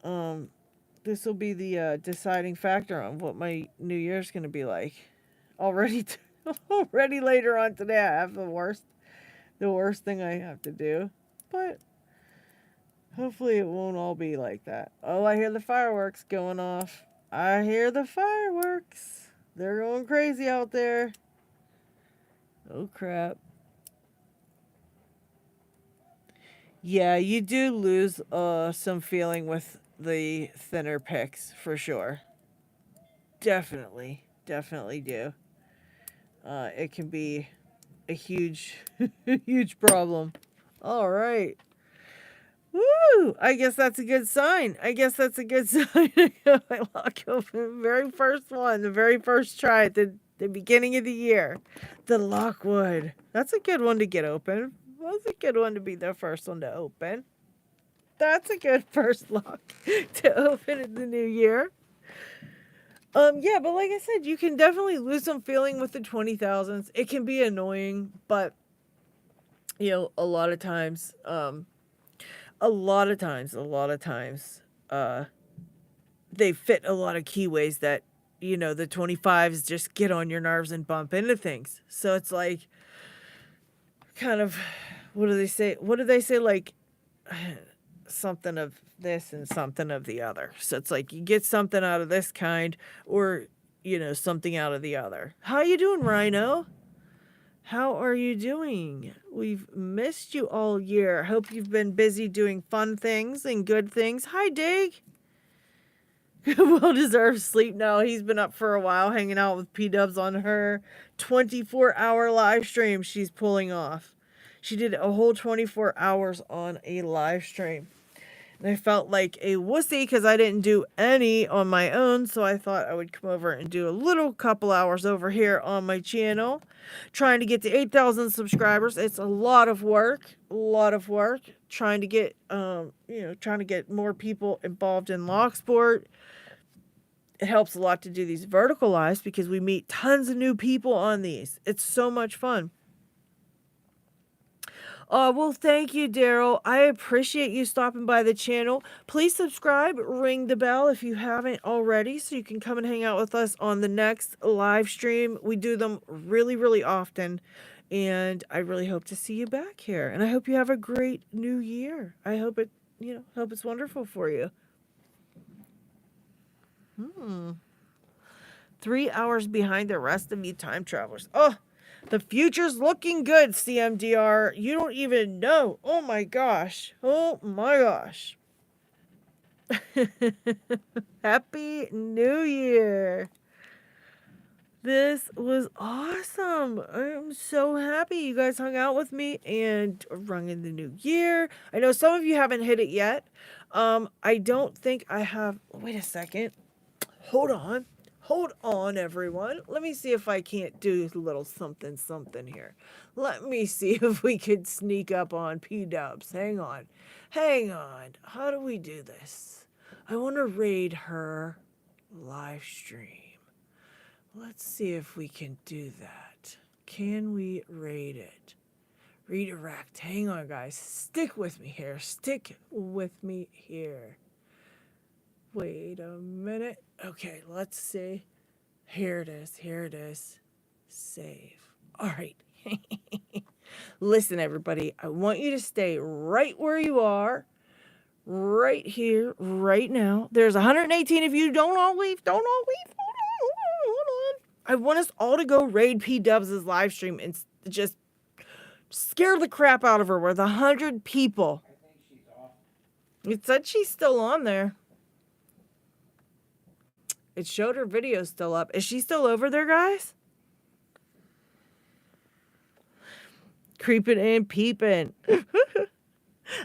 this will be the deciding factor on what my new year's going to be like. Already, already later on today, I have the worst thing I have to do. But hopefully it won't all be like that. Oh, I hear the fireworks going off. I hear the fireworks. They're going crazy out there. Oh, crap. Yeah, you do lose some feeling with the thinner picks, for sure. Definitely do. It can be a huge, huge problem. All right. Woo! I guess that's a good sign. I lock open very first one, the very first try at the beginning of the year. The Lockwood. That's a good one to get open. That's a good one to be the first one to open. That's a good first lock to open in the new year. Yeah, but like I said, you can definitely lose some feeling with the 20,000s. It can be annoying, but you know, a lot of times, they fit a lot of keyways that, you know, the 25s just get on your nerves and bump into things. So it's like, kind of, what do they say? Like, something of this and something of the other. So it's like you get something out of this kind, or, you know, something out of the other. How you doing, Rhino? How are you doing? We've missed you all year. Hope you've been busy doing fun things and good things. Hi, Dig. Well-deserved sleep now. He's been up for a while hanging out with P-Dubs on her 24-hour live stream she's pulling off. She did a whole 24 hours on a live stream. And I felt like a wussy because I didn't do any on my own, so I thought I would come over and do a little couple hours over here on my channel, trying to get to 8,000 subscribers. It's a lot of work, trying to get, trying to get more people involved in Locksport. It helps a lot to do these vertical lives because we meet tons of new people on these. It's so much fun. Well, thank you, Daryl. I appreciate you stopping by the channel. Please subscribe, ring the bell if you haven't already, so you can come and hang out with us on the next live stream. We do them really, really often, and I really hope to see you back here. And I hope you have a great new year. I hope it's wonderful for you. 3 hours behind the rest of you time travelers. Oh, the future's looking good, CMDR. You don't even know. Oh my gosh. Oh my gosh. Happy New Year. This was awesome. I'm so happy you guys hung out with me and rung in the new year. I know some of you haven't hit it yet. I don't think I have. Wait a second. Hold on. Hold on, everyone. Let me see if I can't do a little something something here. Let me see if we could sneak up on P-Dubs. Hang on. Hang on. How do we do this? I want to raid her live stream. Let's see if we can do that. Can we raid it? Redirect. Hang on, guys. Stick with me here. Stick with me here. Wait a minute. Okay, let's see. Here it is. Here it is. Save. All right. Listen, everybody. I want you to stay right where you are. Right here, right now. There's 118 of you. Don't all leave. Don't all leave. Hold on. I want us all to go raid P-Dubs' live stream and just scare the crap out of her with 100 people. I think she's off. It said she's still on there. It showed her video still up. Is she still over there, guys? Creeping and peeping.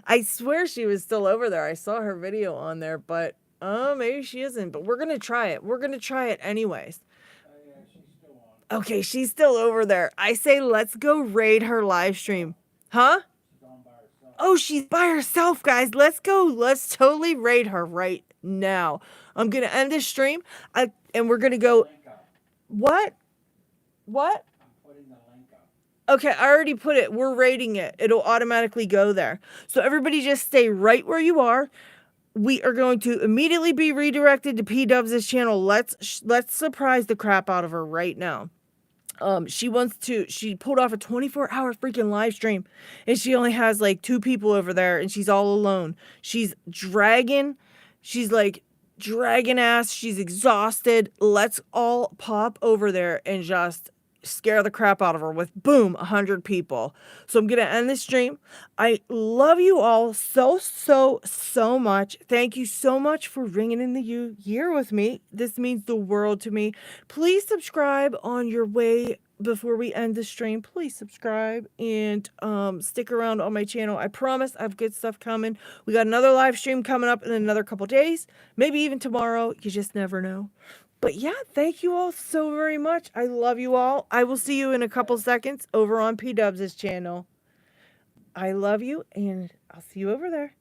I swear she was still over there. I saw her video on there, but maybe she isn't. But we're going to try it. We're going to try it anyways. Yeah, she's still on. Okay, she's still over there. I say let's go raid her live stream. Huh? She's on by herself. Oh, she's by herself, guys. Let's go. Let's totally raid her right now. I'm going to end this stream, and we're going to go... Link up. What? What? I'm putting the link up. Okay, I already put it. We're rating it. It'll automatically go there. So everybody just stay right where you are. We are going to immediately be redirected to P-Dubs' channel. Let's surprise the crap out of her right now. She pulled off a 24-hour freaking live stream, and she only has like 2 people over there, and she's all alone. She's dragging ass. She's exhausted. Let's all pop over there and just scare the crap out of her with, boom, 100 people. So I'm going to end this stream. I love you all so much. Thank you so much for ringing in the year with me. This means the world to me. Please subscribe on your way before we end the stream. Please subscribe and stick around on my channel. I promise I have good stuff coming. We got another live stream coming up in another couple days, maybe even tomorrow. You just never know. But yeah, thank you all so very much. I love you all. I will see you in a couple seconds over on P-Dubs' channel. I love you, and I'll see you over there.